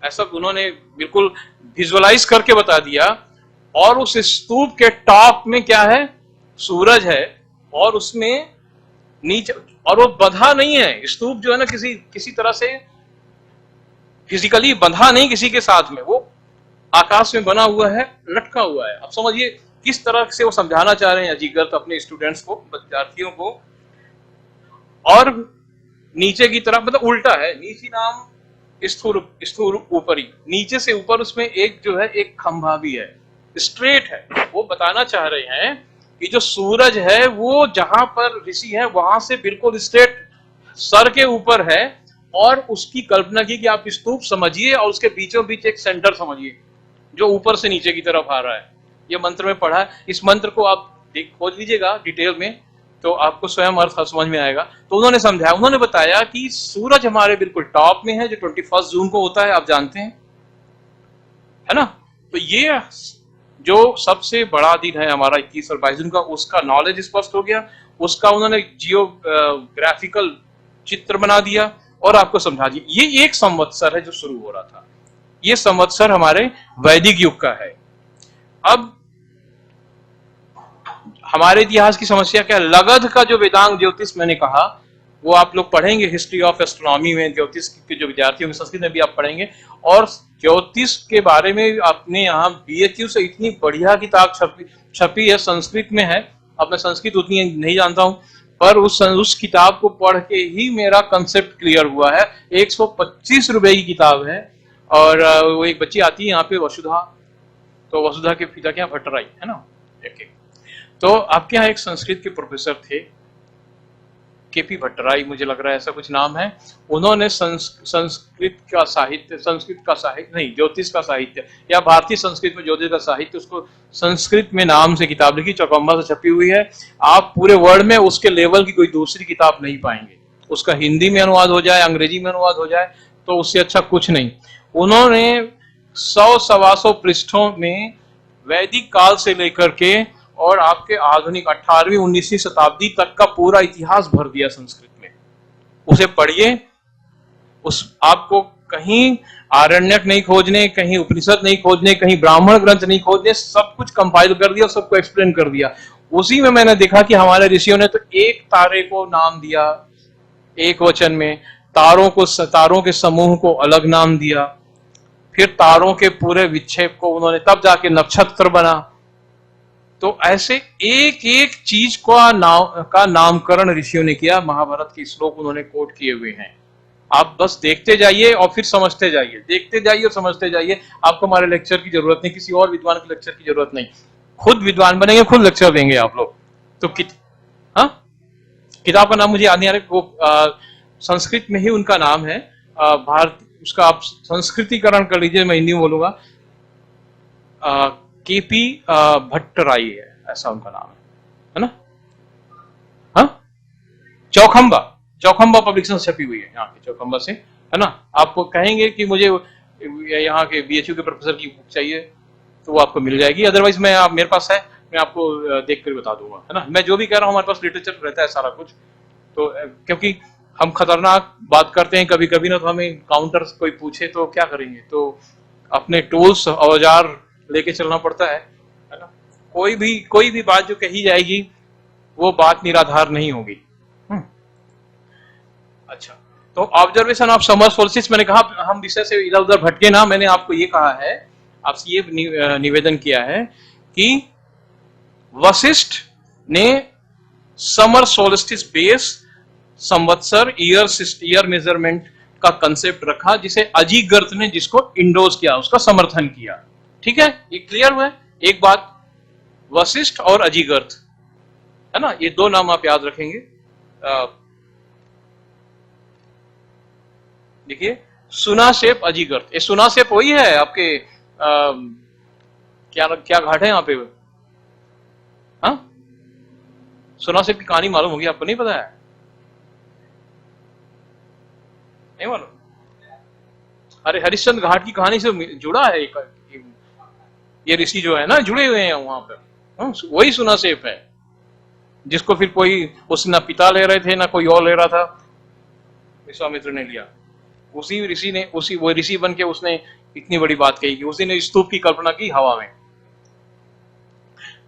ऐसा उन्होंने बिल्कुल विजुअलाइज करके बता दिया, और उस स्तूप के टॉप में क्या है, सूरज है, और उसमें नीचे, और वो बंधा नहीं है, स्तूप जो है ना किसी किसी तरह से फिजिकली बंधा नहीं किसी के साथ में, वो आकाश में बना हुआ है, लटका हुआ है। अब समझिए किस तरह से वो समझाना चाह रहे हैं अजीगर्त अपने स्टूडेंट्स को, विद्यार्थियों को। और नीचे की तरफ मतलब उल्टा है, नीचे नाम स्थूल, स्थूल ऊपरी, नीचे से ऊपर उसमें एक जो है एक खंभा भी है, स्ट्रेट है। वो बताना चाह रहे हैं कि जो सूरज है वो जहां पर ऋषि है वहां से बिल्कुल स्ट्रेट सर के ऊपर है, और उसकी कल्पना की कि आप स्तूप समझिए और उसके बीचों बीच एक सेंटर समझिए जो ऊपर से नीचे की तरफ आ रहा है। ये मंत्र में पढ़ा है, इस मंत्र को आप खोज लीजिएगा डिटेल में तो आपको स्वयं अर्थ समझ में आएगा। तो उन्होंने समझाया, उन्होंने बताया कि सूरज हमारे बिल्कुल टॉप में है, जो 21 जून को होता है, आप जानते हैं, है ना। तो ये जो सबसे बड़ा दिन है हमारा 21 और 22 जून का, उसका नॉलेज स्पष्ट हो गया, उसका उन्होंने जियोग्राफिकल चित्र बना दिया और आपको समझा दिया। ये एक संवत्सर है जो शुरू हो रहा था, ये संवत्सर हमारे वैदिक युग का है। अब हमारे इतिहास की समस्या क्या है, लगध का जो वेदांग ज्योतिष मैंने कहा, वो आप लोग पढ़ेंगे हिस्ट्री ऑफ एस्ट्रोनॉमी में, ज्योतिष के जो विद्यार्थियों के संस्कृत में भी आप पढ़ेंगे। और ज्योतिष के बारे में अपने यहाँ BHU से इतनी बढ़िया किताब छपी है, संस्कृत में है। अब मैं संस्कृत उतनी नहीं जानता हूँ, पर उस किताब को पढ़ के ही मेरा कंसेप्ट क्लियर हुआ है। 125 रुपए की किताब है, और वो एक बच्ची आती है यहाँ पे, वसुधा, तो वसुधा के पिता क्या भट्टराई है ना, तो आपके यहाँ एक संस्कृत के प्रोफेसर थे, KP भट्टराई मुझे लग रहा है, ऐसा कुछ नाम है। उन्होंने संस्कृत का साहित्य नहीं, ज्योतिष का साहित्य, या भारतीय संस्कृत में ज्योतिष का साहित्य, उसको संस्कृत में नाम से किताब लिखी, चौकम्बा से छपी हुई है। आप पूरे वर्ल्ड में उसके लेवल की कोई दूसरी किताब नहीं पाएंगे। उसका हिंदी में अनुवाद हो जाए, अंग्रेजी में अनुवाद हो जाए, तो उससे अच्छा कुछ नहीं। उन्होंने 100-125 पृष्ठों में वैदिक काल से लेकर के और आपके आधुनिक 18वीं-19वीं शताब्दी तक का पूरा इतिहास भर दिया संस्कृत में। उसे पढ़िए, उस आपको कहीं आरण्यक नहीं खोजने, कहीं उपनिषद नहीं खोजने, कहीं ब्राह्मण ग्रंथ नहीं खोजने, सब कुछ कंपाइल कर दिया, सबको एक्सप्लेन कर दिया। उसी में मैंने देखा कि हमारे ऋषियों ने तो एक तारे को नाम दिया एक वचन में, तारों के समूह को अलग नाम दिया, फिर तारों के पूरे विक्षेप को उन्होंने, तब जाके नक्षत्र बना। तो ऐसे एक एक चीज का नामकरण ऋषियों ने किया। महाभारत के श्लोक उन्होंने कोट किए हुए हैं। आप बस देखते जाइए और फिर समझते जाइए, देखते जाइए और समझते जाइए। आपको हमारे लेक्चर की जरूरत नहीं, किसी और विद्वान के लेक्चर की जरूरत नहीं, खुद विद्वान बनेंगे, खुद लेक्चर देंगे आप लोग। तो किताब का नाम मुझे याद नहीं आ रहा, वो संस्कृत में ही उनका नाम है, भारत, उसका आप संस्कृतिकरण कर लीजिए, मैं हिंदी में बोलूंगा, KP भट्टराई है, ऐसा उनका नाम है ना। हाँ, चौखंबा पब्लिकेशन छपी हुई है यहाँ के चौखंबा से, है ना। आपको कहेंगे कि मुझे यहाँ के BHU के प्रोफेसर की बुक चाहिए तो वो आपको मिल जाएगी, अदरवाइज मेरे पास है, मैं आपको देख कर बता दूंगा, है ना। मैं जो भी कह रहा हूँ, हमारे पास लिटरेचर रहता है सारा कुछ। तो क्योंकि हम खतरनाक बात करते हैं कभी कभी ना, तो हमें काउंटर कोई पूछे तो क्या करेंगे, तो अपने टूल्स औजार लेके चलना पड़ता है ना। कोई भी बात जो कही जाएगी वो बात निराधार नहीं होगी। अच्छा, तो ऑब्जर्वेशन ऑफ समर सोल्स्टिस, मैंने कहा हम विषय से इधर उधर भटके ना। मैंने आपको ये कहा है, आपसे ये निवेदन किया है कि वशिष्ठ ने समर सोल्स्टिस बेस संवत्सर ईयर मेजरमेंट का कंसेप्ट रखा, जिसे अजीगर्त ने जिसको इंडोज किया, उसका समर्थन किया। ठीक है, ये क्लियर हुआ है। एक बात, वशिष्ठ और अजीगर्त, है ना, ये दो नाम आप याद रखेंगे। देखिए, सुनासेप अजीगर्त, ये सुनासेप वही है आपके क्या घाट है यहाँ पे, हाँ, सुनासेप की कहानी मालूम होगी आपको, नहीं पता है? नहीं मालूम? अरे हरिश्चंद्र घाट की कहानी से जुड़ा है ये ऋषि जो है ना, जुड़े हुए हैं वहां पर। वही सुनासेप है, जिसको फिर कोई उसने ना पिता ले रहे थे ना कोई और ले रहा था, विश्वामित्र ने लिया। उसी ऋषि ने वो ऋषि बन के उसने इतनी बड़ी बात कही कि उसी ने स्तूप की कल्पना की हवा में।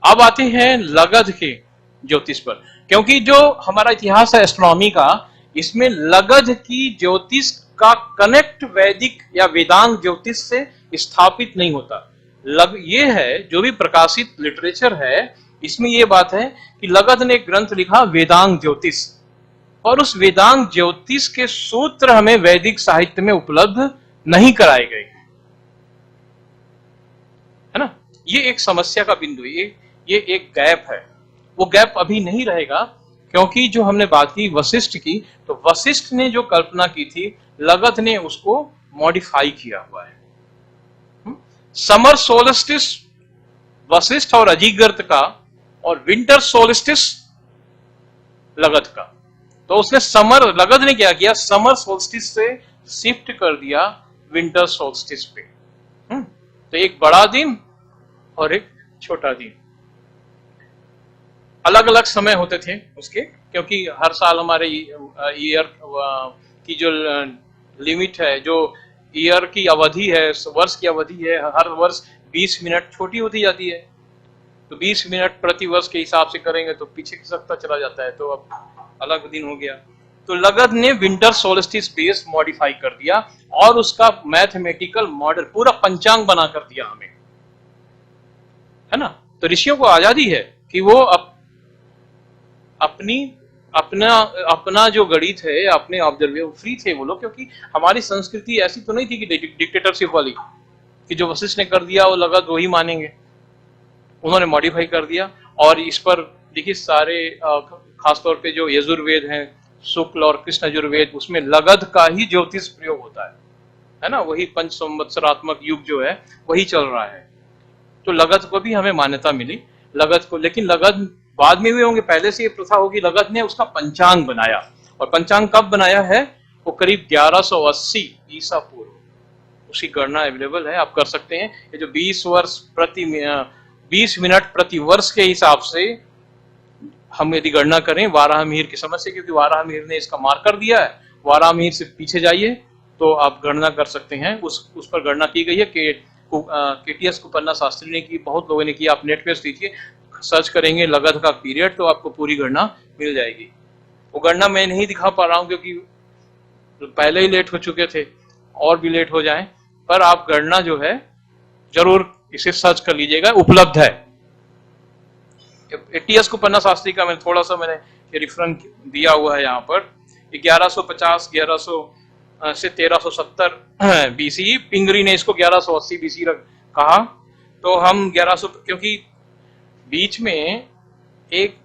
अब आते हैं लगध के ज्योतिष पर, क्योंकि जो हमारा इतिहास है एस्ट्रोनॉमी का, इसमें लगध की ज्योतिष का कनेक्ट वैदिक या वेदांग ज्योतिष से स्थापित नहीं होता। ये है जो भी प्रकाशित लिटरेचर है, इसमें ये बात है कि लगध ने एक ग्रंथ लिखा वेदांग ज्योतिष, और उस वेदांग ज्योतिष के सूत्र हमें वैदिक साहित्य में उपलब्ध नहीं कराए गए, है ना। ये एक समस्या का बिंदु है, ये एक गैप है। वो गैप अभी नहीं रहेगा, क्योंकि जो हमने बात की वशिष्ठ की, तो वशिष्ठ ने जो कल्पना की थी, लगध ने उसको मॉडिफाई किया हुआ है। समर सोल्स्टिस वशिष्ठ और अजीगर्त का, और विंटर सोल्स्टिस लगध का। तो उसने लगध ने क्या किया, समर सोल्स्टिस से शिफ्ट कर दिया विंटर सोल्स्टिस पे। तो एक बड़ा दिन और एक छोटा दिन, अलग अलग समय होते थे उसके, क्योंकि हर साल हमारे ईयर की जो लिमिट है, जो ईयर की अवधि है, वर्ष की अवधि है, हर वर्ष 20 मिनट छोटी होती जाती है। तो 20 मिनट प्रति वर्ष के हिसाब से करेंगे तो पीछे खिसकता चला जाता है, तो अब अलग दिन हो गया। तो लगध ने विंटर सोल्स्टिस बेस मॉडिफाई कर दिया और उसका मैथमेटिकल मॉडल, पूरा पंचांग बना कर दिया हमें, है ना। तो ऋषियों को आजादी है कि वो अपना जो गणित है, अपने ऑब्जर्वेशन फ्री थे वो लोग, क्योंकि हमारी संस्कृति ऐसी तो नहीं थी कि डिक्टेटरशिप वाली, कि जो वशिष्ठ ने कर दिया वो लगध वही मानेंगे। उन्होंने मॉडिफाई कर दिया, और इस पर देखिए सारे खासतौर पे जो यजुर्वेद हैं, शुक्ल और कृष्ण यजुर्वेद, उसमें लगध का ही ज्योतिष प्रयोग होता है ना। वही पंच संवत्सरात्मक युग जो है वही चल रहा है। तो लगध को भी हमें मान्यता मिली, लगध को। लेकिन लगध बाद में हुए होंगे, पहले से ये प्रथा होगी। लगध ने उसका पंचांग बनाया, और पंचांग कब बनाया है, वो करीब 1180 ईसा पूर्व, उसकी गणना अवेलेबल है, आप कर सकते हैं। ये जो 20 मिनट प्रति वर्ष के हिसाब से हम यदि गणना करें वाराह मिहिर की समझ से, क्योंकि वाराह मिहिर ने इसका मार्कर दिया है, वाराह मिहिर से पीछे जाइए तो आप गणना कर सकते हैं। उस पर गणना की गई है कि केटीएस कुपन्ना शास्त्री ने की, बहुत लोगों ने किया। आप नेट पे लीजिए, सर्च करेंगे लगध का पीरियड, तो आपको पूरी गणना मिल जाएगी। वो गणना मैं नहीं दिखा पा रहा हूँ क्योंकि पहले ही लेट हो चुके थे, और भी लेट हो जाएं, पर आप गणना जो है जरूर इसे सर्च कर लीजिएगा, उपलब्ध है। टीएस कुपन्ना शास्त्री का मैं थोड़ा सा मैंने रेफरेंस दिया हुआ है यहाँ पर। 1150 1100 से 1370 बीसी, पिंगरी ने इसको 1180 बीसी कहा। तो हम 1100, क्योंकि बीच में एक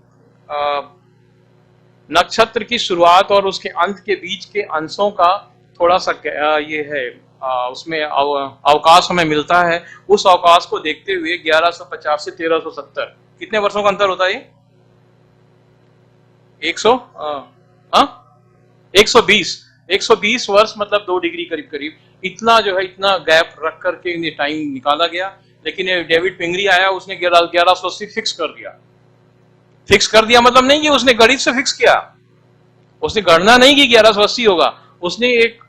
नक्षत्र की शुरुआत और उसके अंत के बीच के अंशों का थोड़ा सा ये है, उसमें अवकाश हमें मिलता है। उस अवकाश को देखते हुए 1150 से 1370 कितने वर्षों का अंतर होता है? 120 वर्ष, मतलब 2 डिग्री करीब करीब। इतना जो है, इतना गैप रख करके टाइम निकाला गया। लेकिन डेविड पिंगरी आया, उसने 1180 फिक्स कर दिया। फिक्स कर दिया मतलब नहीं कि उसने गणित से फिक्स किया, उसने गणना नहीं की 1180 होगा, उसने एक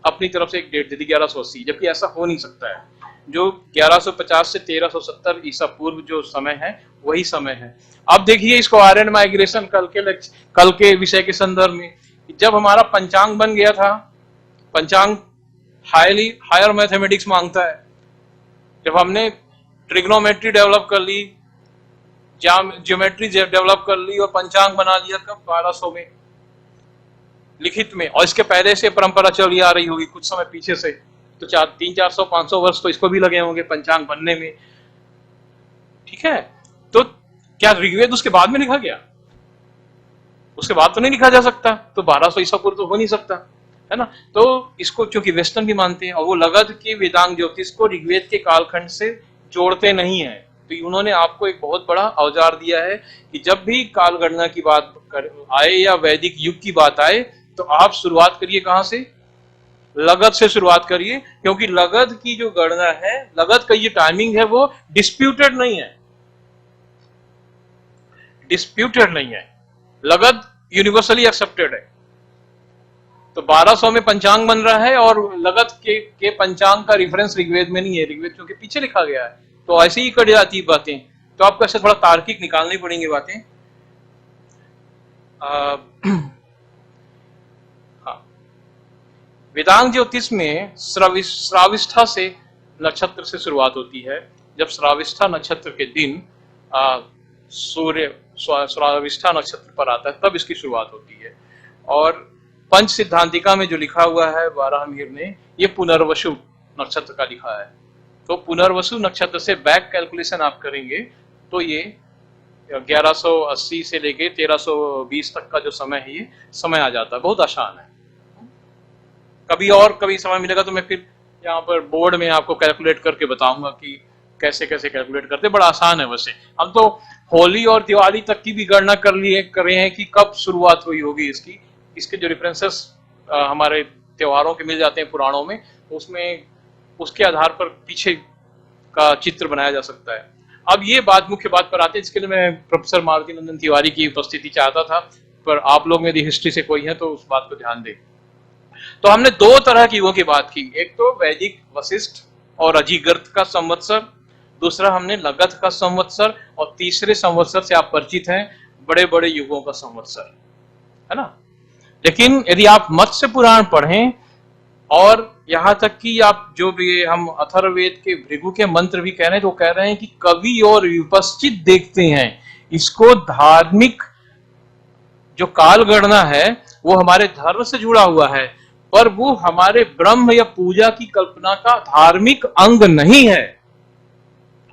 अपनी तरफ से एक डेट दे दी 1180, जबकि ऐसा हो नहीं सकता है। जो 1150 से 1370 ईसा पूर्व जो समय है वही समय है। अब देखिए इसको आर्यन माइग्रेशन कल के विषय के संदर्भ में, जब हमारा पंचांग बन गया था, पंचांग हायर मैथमेटिक्स मांगता है। जब हमने ट्रिग्नोमेट्री डेवलप कर ली, ज्योमेट्री डेवलप कर ली और पंचांग बना लिया कब? 1200 में लिखित में, और इसके पहले से परंपरा चली आ रही होगी कुछ समय पीछे से, तो 300-400-500 वर्ष तो इसको भी लगे होंगे पंचांग बनने में, ठीक है। तो क्या ऋग्वेद उसके बाद में लिखा गया? उसके बाद तो नहीं लिखा जा सकता, तो 1200 ईसा पूर्व तो हो नहीं सकता, है ना। तो इसको क्योंकि वेस्टर्न भी मानते हैं, और वो लगध के वेदांग ज्योतिष को ऋग्वेद के कालखंड से जोड़ते नहीं है, तो उन्होंने आपको एक बहुत बड़ा औजार दिया है कि जब भी काल गणना की बात आए या वैदिक युग की बात आए, तो आप शुरुआत करिए कहां से? लगध से शुरुआत करिए, क्योंकि लगध की जो गणना है, लगध का ये टाइमिंग है, वो डिस्प्यूटेड नहीं है, डिस्प्यूटेड नहीं है, लगध यूनिवर्सली एक्सेप्टेड है। तो 1200 में पंचांग बन रहा है और लगत के पंचांग का रेफरेंस ऋग्वेद में नहीं है, ऋग्वेद क्योंकि पीछे लिखा गया है, तो ऐसे ही कट जाती बातें। तो आपको ऐसे थोड़ा तार्किक निकालनी पड़ेंगी बातें। हाँ, वेदांग ज्योतिष में श्राविष्ठा से नक्षत्र से शुरुआत होती है। जब श्राविष्ठा नक्षत्र के दिन सूर्य श्राविष्ठा नक्षत्र पर आता है तब इसकी शुरुआत होती है। और पंच सिद्धांतिका में जो लिखा हुआ है वाराहमिहिर ने, ये पुनर्वसु नक्षत्र का लिखा है। तो पुनर्वसु नक्षत्र से बैक कैलकुलेशन आप करेंगे तो ये 1180 से लेके 1320 तक का जो समय है, ये समय आ जाता है। बहुत आसान है। कभी समय मिलेगा तो मैं फिर यहाँ पर बोर्ड में आपको कैलकुलेट करके बताऊंगा कि कैसे कैसे कैलकुलेट करते। बड़ा आसान है। वैसे हम तो होली और दिवाली तक की भी गणना कर रहे हैं कि कब शुरुआत हुई होगी इसकी। इसके जो रेफरेंसेस हमारे त्योहारों के मिल जाते हैं पुराणों में, उसमें उसके आधार पर पीछे का चित्र बनाया जा सकता है। अब ये बात मुख्य बात पर आते हैं, जिसके लिए मैं प्रोफेसर मारुति नंदन तिवारी की उपस्थिति चाहता था, पर आप लोग यदि हिस्ट्री से कोई है तो उस बात को ध्यान दें। तो हमने दो तरह की युगों की बात की, एक तो वैदिक वशिष्ठ और अजीगर्त का संवत्सर, दूसरा हमने लगत का संवत्सर, और तीसरे संवत्सर से आप परिचित हैं, बड़े बड़े युगों का संवत्सर, है ना। लेकिन यदि आप मत्स्य पुराण पढ़ें और यहां तक कि आप जो भी हम अथर्ववेद के भृगु के मंत्र भी कह रहे हैं, तो कह रहे हैं कि कवि और विपश्चित देखते हैं इसको धार्मिक जो काल गणना है वो हमारे धर्म से जुड़ा हुआ है, पर वो हमारे ब्रह्म या पूजा की कल्पना का धार्मिक अंग नहीं है,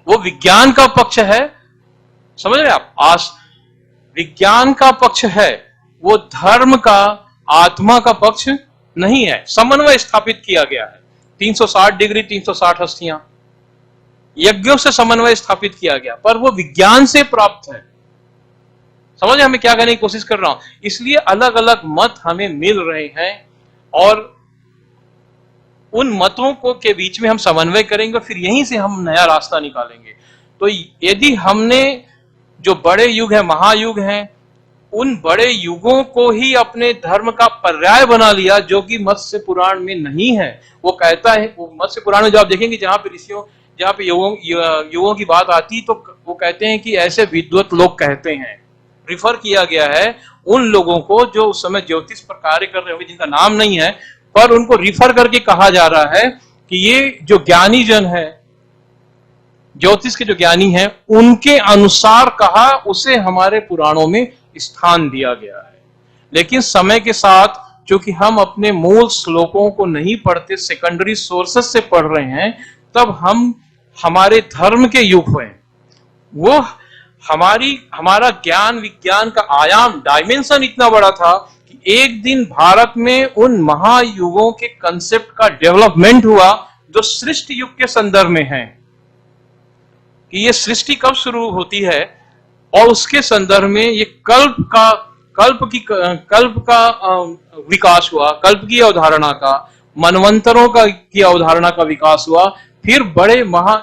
वो विज्ञान का पक्ष है। समझ रहे आप, विज्ञान का पक्ष है, वो धर्म का आत्मा का पक्ष नहीं है। समन्वय स्थापित किया गया है, 360 डिग्री 360 हस्तियां, यज्ञों से समन्वय स्थापित किया गया, पर वो विज्ञान से प्राप्त है। समझ हमें क्या कहने की कोशिश कर रहा हूं। इसलिए अलग अलग मत हमें मिल रहे हैं और उन मतों को के बीच में हम समन्वय करेंगे, फिर यहीं से हम नया रास्ता निकालेंगे। तो यदि हमने जो बड़े युग है, महायुग हैं, उन बड़े युगों को ही अपने धर्म का पर्याय बना लिया, जो कि मत्स्य पुराण में नहीं है। वो कहता है, वो मत्स्य पुराण में जो आप देखेंगे जहां पे ऋषियों, जहां पे युगों की बात आती, तो वो कहते हैं कि ऐसे विद्वत लोग कहते हैं। रिफर किया गया है उन लोगों को जो उस समय ज्योतिष पर कार्य कर रहे होंगे, जिनका नाम नहीं है, पर उनको रिफर करके कहा जा रहा है कि ये जो ज्ञानी जन है, ज्योतिष के जो ज्ञानी हैं, उनके अनुसार कहा, उसे हमारे पुराणों में स्थान दिया गया है। लेकिन समय के साथ चूंकि हम अपने मूल श्लोकों को नहीं पढ़ते, सेकेंडरी सोर्सेस से पढ़ रहे हैं, तब हम हमारे धर्म के युग हुए, वो हमारा ज्ञान विज्ञान का आयाम, डायमेंशन इतना बड़ा था कि एक दिन भारत में उन महायुगों के कंसेप्ट का डेवलपमेंट हुआ जो सृष्टि युग के संदर्भ में है, कि ये सृष्टि कब शुरू होती है, और उसके संदर्भ में ये कल्प का विकास हुआ, कल्प की अवधारणा का, मनवंतरों की अवधारणा का विकास हुआ। फिर बड़े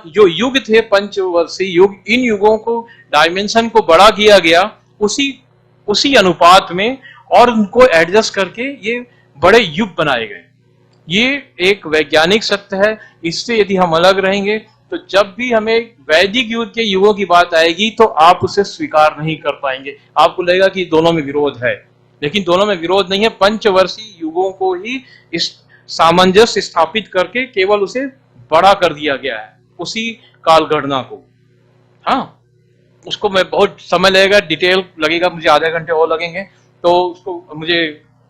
जो युग थे, पंचवर्षीय युग, इन युगों को डायमेंशन को बड़ा किया गया उसी अनुपात में, और उनको एडजस्ट करके ये बड़े युग बनाए गए। ये एक वैज्ञानिक सत्य है। इससे यदि हम अलग रहेंगे तो जब भी हमें वैदिक युग के युगों की बात आएगी तो आप उसे स्वीकार नहीं कर पाएंगे, आपको लगेगा कि दोनों में विरोध है। लेकिन दोनों में विरोध नहीं है, पंचवर्षीय युगों को ही इस सामंजस्य स्थापित करके केवल उसे बड़ा कर दिया गया है, उसी काल गणना को। हाँ, उसको मैं बहुत समय लगेगा, डिटेल लगेगा, मुझे आधे घंटे और लगेंगे, तो उसको मुझे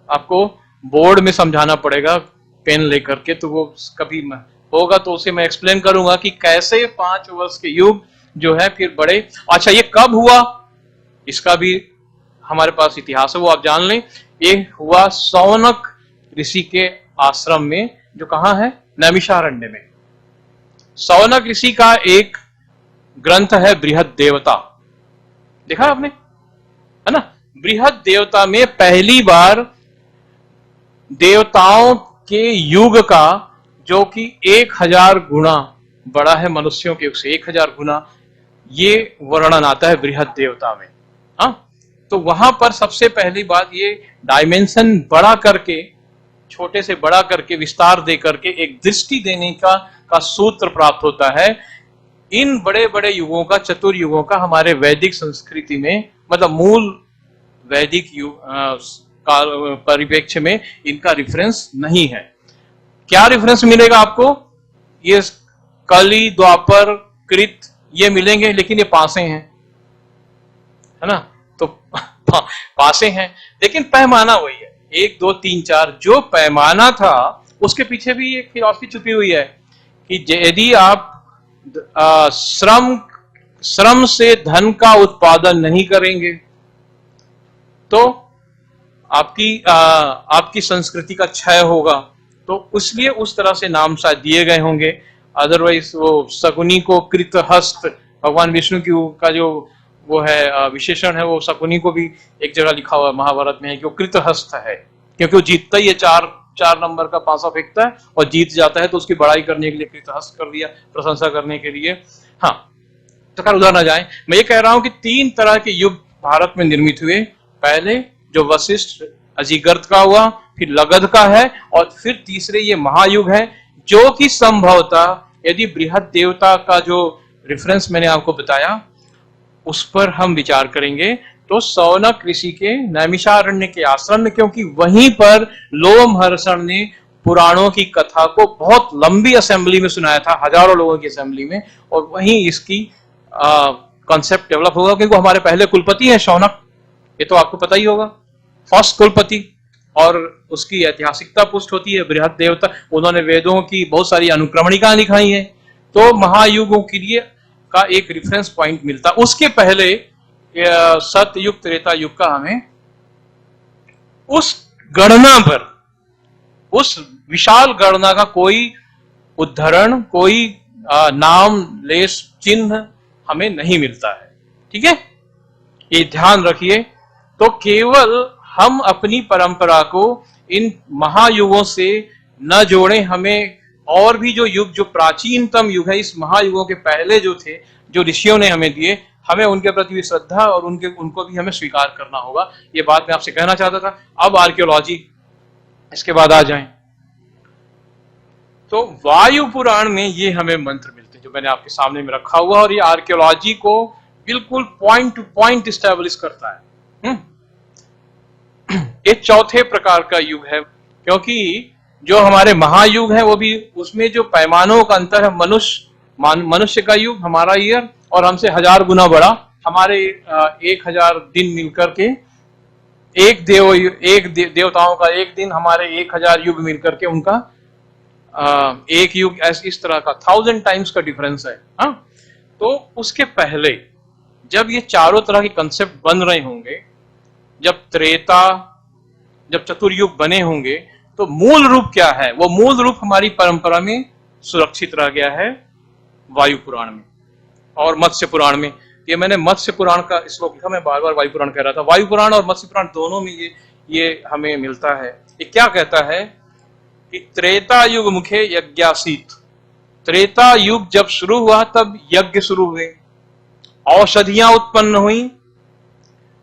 आपको बोर्ड में समझाना पड़ेगा पेन लेकर के, तो वो कभी होगा तो उसे मैं एक्सप्लेन करूंगा कि कैसे 5 वर्ष के युग जो है फिर बड़े। अच्छा, ये कब हुआ, इसका भी हमारे पास इतिहास है, वो आप जान लें। ये हुआ सौनक ऋषि के आश्रम में, जो कहाँ है, नैमिषारण्य में। सौनक ऋषि का एक ग्रंथ है बृहद देवता, देखा आपने, है ना। बृहद देवता में पहली बार देवताओं के युग का, जो कि 1000 गुना बड़ा है मनुष्यों के युग से, 1000 गुना, ये वर्णन आता है बृहद देवता में। हाँ, तो वहां पर सबसे पहली बात ये डायमेंशन बड़ा करके छोटे से बड़ा करके विस्तार दे करके एक दृष्टि देने का सूत्र प्राप्त होता है। इन बड़े बड़े युगों का, चतुर्युगों का हमारे वैदिक संस्कृति में, मतलब मूल वैदिक युग परिप्रेक्ष्य में इनका रेफरेंस नहीं है। क्या रेफरेंस मिलेगा आपको? ये कली, द्वापर, कृत ये मिलेंगे, लेकिन ये पासे हैं, है ना? तो पासे हैं, लेकिन पैमाना वही है, 1 2 3 4। जो पैमाना था उसके पीछे भी एक फिलॉसफी छुपी हुई है कि यदि आप श्रम से धन का उत्पादन नहीं करेंगे तो आपकी संस्कृति का क्षय होगा। तो इसलिए उस तरह से नाम शायद दिए गए होंगे। अदरवाइज वो शकुनी को कृतहस्त, भगवान विष्णु की का जो वो है विशेषण है, वो शकुनी को भी एक जगह लिखा हुआ महाभारत में है कि वो कृतहस्त है, क्योंकि वो जीतता ही है, चार नंबर का पासा फेंकता है और जीत जाता है, तो उसकी बड़ाई करने के लिए कृतहस्त कर दिया, प्रशंसा करने के लिए। हाँ, तो खैर उधर ना जाए। मैं ये कह रहा हूं कि 3 तरह के युग भारत में निर्मित हुए। पहले जो वशिष्ठ अजीगर्त का हुआ, फिर लगध का है, और फिर तीसरे ये महायुग है, जो कि संभवतः यदि बृहद देवता का जो रेफरेंस मैंने आपको बताया उस पर हम विचार करेंगे तो सौनक ऋषि के नैमिषारण्य के आश्रम में, क्योंकि वहीं पर लोमहर्षण ने पुराणों की कथा को बहुत लंबी असेंबली में सुनाया था, हजारों लोगों की असेंबली में, और वहीं इसकी कॉन्सेप्ट डेवलप होगा, क्योंकि हमारे पहले कुलपति हैं शौनक, ये तो आपको पता ही होगा, फर्स्ट कुलपति, और उसकी ऐतिहासिकता पुष्ट होती है बृहद देवता। उन्होंने वेदों की बहुत सारी अनुक्रमणिका लिखाई है, तो महायुगों के लिए का एक रेफरेंस पॉइंट मिलता। उसके पहले सतयुग त्रेता युग का हमें उस गणना पर, उस विशाल गणना का कोई उद्धरण, कोई नाम लेस चिन्ह हमें नहीं मिलता है। ठीक है, ये ध्यान रखिए। तो केवल हम अपनी परंपरा को इन महायुगों से न जोड़ें, हमें और भी जो युग, जो प्राचीनतम युग है, इस महायुगों के पहले जो थे, जो ऋषियों ने हमें दिए, हमें उनके प्रति भी श्रद्धा और उनको भी हमें स्वीकार करना होगा। ये बात मैं आपसे कहना चाहता था। अब आर्कियोलॉजी, इसके बाद आ जाएं। तो वायु पुराण में ये हमें मंत्र मिलते हैं जो मैंने आपके सामने में रखा हुआ, और ये आर्कियोलॉजी को बिल्कुल पॉइंट टू पॉइंट स्टैब्लिश करता है। ये चौथे प्रकार का युग है, क्योंकि जो हमारे महायुग है वो भी, उसमें जो पैमानों का अंतर है, मनुष्य का युग, हमारा ईयर, और हमसे 1000 गुना बड़ा, हमारे 1000 दिन मिलकर के देवताओं का एक दिन, हमारे 1000 युग मिलकर के उनका एक युग, इस तरह का 1000 टाइम्स का डिफरेंस है। हाँ, तो उसके पहले जब ये चारों तरह के कंसेप्ट बन रहे होंगे, जब चतुर्युग बने होंगे, तो मूल रूप क्या है? वो मूल रूप हमारी परंपरा में सुरक्षित रह गया है वायु पुराण में और मत्स्य पुराण में। ये मैंने मत्स्य पुराण का श्लोक लिखा, मैं बार बार वायु पुराण कह रहा था। वायु पुराण और मत्स्य पुराण दोनों में ये हमें मिलता है। ये क्या कहता है कि त्रेता युग मुखे यज्ञासीत। त्रेता युग जब शुरू हुआ तब यज्ञ शुरू हुए, औषधियां उत्पन्न हुई,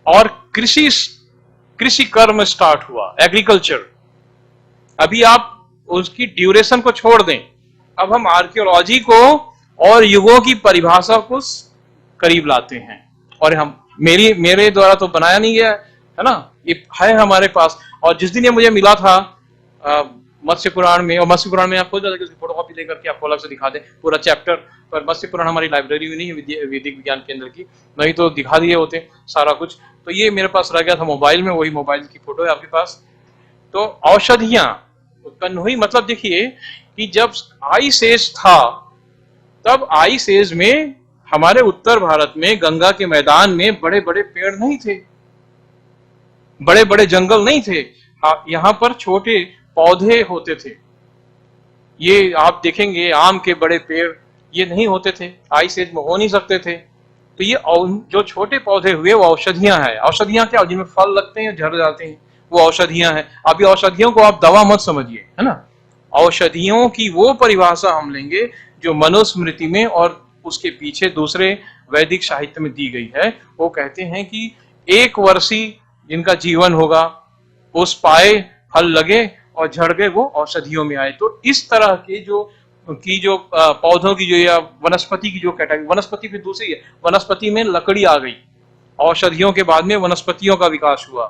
और कृषि कर्म स्टार्ट हुआ, एग्रीकल्चर। अभी आप उसकी ड्यूरेशन को छोड़ दें, अब हम आर्कियोलॉजी को और युगों की परिभाषा को करीब लाते हैं, और हम मेरे द्वारा तो बनाया नहीं गया है ना, ये है हमारे पास। और जिस दिन ये मुझे मिला था मत्स्य पुराण में, और मत्स्य पुराण में आपको उसकी फोटोकॉपी लेकर के आपको अलग से दिखा दे पूरा चैप्टर, पर मत्स्य पुराण हमारी लाइब्रेरी में नहीं है, वैदिक विज्ञान केंद्र की, नहीं तो दिखा दिए होते सारा कुछ। तो ये मेरे पास रह गया था मोबाइल में, वही मोबाइल की फोटो है आपके पास। तो औषधियां उत्पन्न हुई, मतलब देखिए कि जब आइस एज था, तब आइस एज में हमारे उत्तर भारत में गंगा के मैदान में बड़े बड़े पेड़ नहीं थे, बड़े बड़े जंगल नहीं थे, यहाँ पर छोटे पौधे होते थे। ये आप देखेंगे आम के बड़े पेड़ ये नहीं होते थे, आइस एज में हो नहीं सकते थे। तो ये जो छोटे पौधे हुए वो औषधियां हैं। औषधियां क्या, जिनमें फल लगते हैं, झड़ जाते हैं, वो औषधियां हैं। अभी औषधियों को आप दवा मत समझिए, है ना। औषधियों की वो परिभाषा हम लेंगे जो मनुस्मृति में और उसके पीछे दूसरे वैदिक साहित्य में दी गई है। वो कहते हैं कि 1 वर्षी जिनका जीवन होगा, उस पाए फल लगे और झड़ गए वो औषधियों में आए। तो इस तरह के जो पौधों की जो या वनस्पति की जो कैटेगरी, वनस्पति फिर दूसरी है, वनस्पति में लकड़ी आ गई, औषधियों के बाद में वनस्पतियों का विकास हुआ।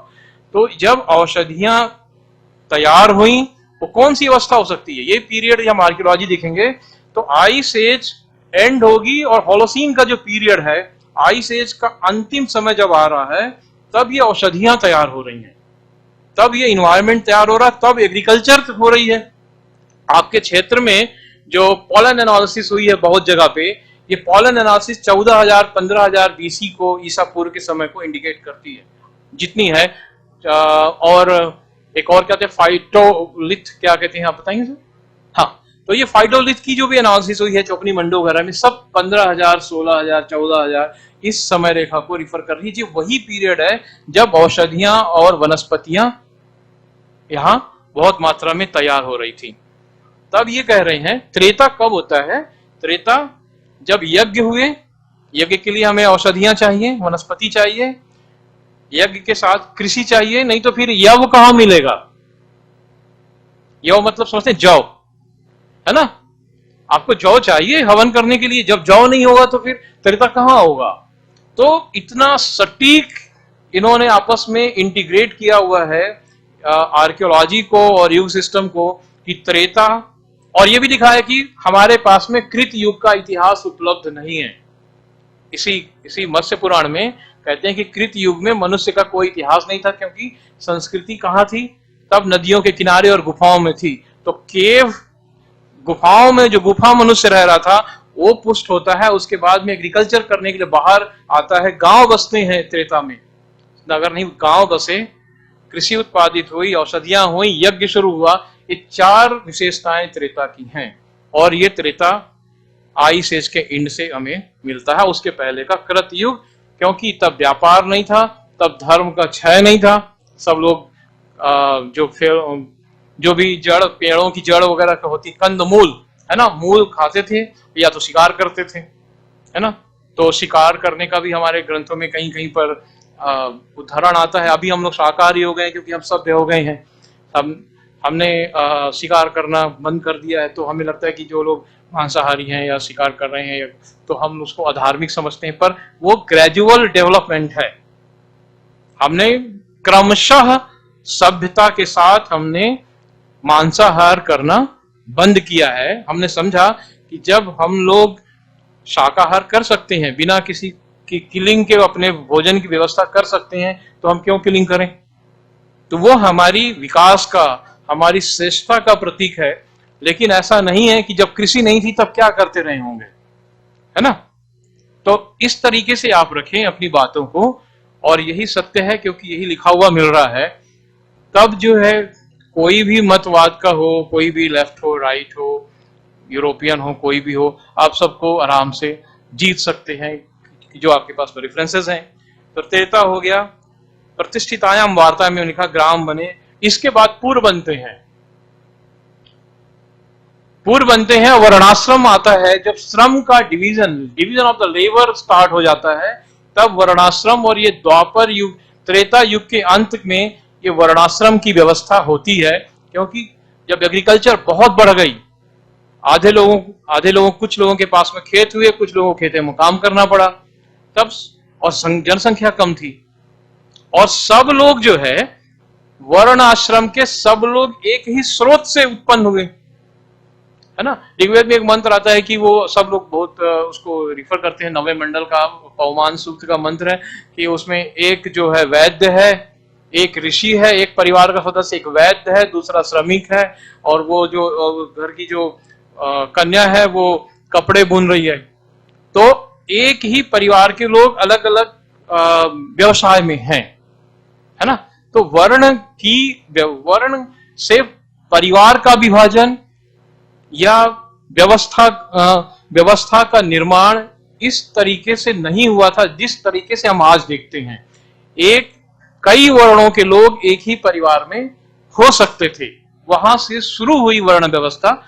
तो जब औषधियां तैयार हुई वो कौन सी अवस्था हो सकती है, ये पीरियड हम आर्कियोलॉजी देखेंगे तो आइस एज एंड होगी और होलोसीन का जो पीरियड है, आइस एज का अंतिम समय जब आ रहा है तब ये औषधियां तैयार हो रही हैं, तब ये इन्वायरमेंट तैयार हो रहा है, तब एग्रीकल्चर हो रही है। आपके क्षेत्र में जो पॉलन एनालिसिस हुई है बहुत जगह पे, ये पॉलन एनालिसिस 14,000-15,000 बीसी को, ईसा पूर्व के समय को इंडिकेट करती है जितनी है। और एक और कहते हैं फाइटोलिथ, क्या कहते हैं आप बताएंगे सर? हाँ, तो ये फाइटोलिथ की जो भी एनालिसिस हुई है चौपनी मंडो वगैरह में, सब 15,000, 16,000, 14,000 इस समय रेखा को रिफर कर रही है। वही पीरियड है जब औषधियां और वनस्पतियां यहाँ बहुत मात्रा में तैयार हो रही थी। तब ये कह रहे हैं त्रेता कब होता है? त्रेता जब यज्ञ हुए, यज्ञ के लिए हमें औषधियां चाहिए, वनस्पति चाहिए, यज्ञ के साथ कृषि चाहिए, नहीं तो फिर यव कहां मिलेगा? यव मतलब समझते हैं जौ, है ना? आपको जौ चाहिए हवन करने के लिए, जब जौ नहीं होगा तो फिर त्रेता कहां होगा? तो इतना सटीक इन्होंने आपस में इंटीग्रेट किया हुआ है आर्कियोलॉजी को और युग सिस्टम को कि त्रेता, और ये भी लिखा है कि हमारे पास में कृत युग का इतिहास उपलब्ध नहीं है। इसी मत्स्य पुराण में कहते हैं कि कृत युग में मनुष्य का कोई इतिहास नहीं था, क्योंकि संस्कृति कहां थी? तब नदियों के किनारे और गुफाओं में थी। तो केव, गुफाओं में जो गुफा मनुष्य रह रहा था वो पुष्ट होता है, उसके बाद में एग्रीकल्चर करने के लिए बाहर आता है, गांव बसते हैं त्रेता में, नगर नहीं, गांव बसे, कृषि उत्पादित हुई, औषधियां हुई, यज्ञ शुरू हुआ। ये 4 विशेषताएं त्रेता की हैं, और ये त्रेता आइस एज के एंड से हमें मिलता है। उसके पहले का कृत युग, क्योंकि तब व्यापार नहीं था, तब धर्म का क्षय नहीं था, सब लोग जो भी जड़, पेड़ों की जड़ वगैरह होती, कंद मूल, है ना, मूल खाते थे, या तो शिकार करते थे, है ना। तो शिकार करने का भी हमारे ग्रंथों में कहीं कहीं पर उदाहरण आता है। अभी हम लोग शाकाहारी हो गए क्योंकि हम सभ्य हो गए हैं, हमने शिकार करना बंद कर दिया है, तो हमें लगता है कि जो लोग मांसाहारी हैं या शिकार कर रहे हैं तो हम उसको अधार्मिक समझते हैं, पर वो ग्रेजुअल डेवलपमेंट है। हमने क्रमशः सभ्यता के साथ हमने मांसाहार करना बंद किया है। हमने समझा कि जब हम लोग शाकाहार कर सकते हैं, बिना किसी की किलिंग के अपने भोजन की व्यवस्था कर सकते हैं, तो हम क्यों किलिंग करें? तो वो हमारी विकास का, हमारी श्रेष्ठता का प्रतीक है। लेकिन ऐसा नहीं है कि जब कृषि नहीं थी तब क्या करते रहे होंगे, है ना। तो इस तरीके से आप रखें अपनी बातों को, और यही सत्य है क्योंकि यही लिखा हुआ मिल रहा है। तब जो है कोई भी मतवाद का हो, कोई भी लेफ्ट हो, राइट हो, यूरोपियन हो, कोई भी हो, आप सबको आराम से जीत सकते हैं जो आपके पास रेफरेंसेस हैं। तो त्रेता हो गया। प्रतिष्ठितायाम वार्ता में लिखा ग्राम बने। इसके बाद पूर्व बनते हैं, वर्णाश्रम आता है। जब श्रम का division of the labour start हो जाता है, तब वर्णाश्रम, और ये द्वापर युग, त्रेता युग के अंत में ये वर्णाश्रम की व्यवस्था होती है। क्योंकि जब एग्रीकल्चर बहुत बढ़ गई, कुछ लोगों के पास में खेत हुए, कुछ लोगों को खेतों में काम करना पड़ा तब, और जनसंख्या कम थी, और सब लोग जो है वर्ण आश्रम के सब लोग एक ही स्रोत से उत्पन्न हुए, है ना। ऋग्वेद में एक मंत्र आता है कि वो सब लोग बहुत उसको रिफर करते हैं, 9वें मंडल का पवमान सूक्त का मंत्र है कि उसमें एक जो है वैद्य है, एक ऋषि है, एक परिवार का सदस्य एक वैद्य है, दूसरा श्रमिक है, और वो जो घर की जो कन्या है वो कपड़े बुन रही है। तो एक ही परिवार के लोग अलग अलग व्यवसाय में हैं, है ना। तो वर्ण से परिवार का विभाजन या व्यवस्था का निर्माण इस तरीके से नहीं हुआ था जिस तरीके से हम आज देखते हैं। कई वर्णों के लोग एक ही परिवार में हो सकते थे, वहां से शुरू हुई वर्ण व्यवस्था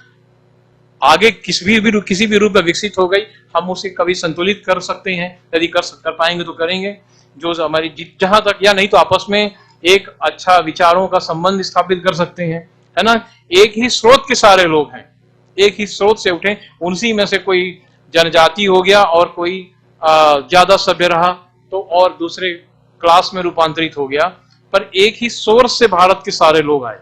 आगे किसी भी रूप में विकसित हो गई। हम उसे कभी संतुलित कर सकते हैं, यदि कर पाएंगे तो करेंगे, जो हमारी जहां तक, या नहीं तो आपस में एक अच्छा विचारों का संबंध स्थापित कर सकते हैं, है ना। एक ही स्रोत के सारे लोग हैं, एक ही स्रोत से उठे, उसी में से कोई जनजाति हो गया और कोई ज्यादा सभ्य रहा तो और दूसरे क्लास में रूपांतरित हो गया, पर एक ही सोर्स से भारत के सारे लोग आए।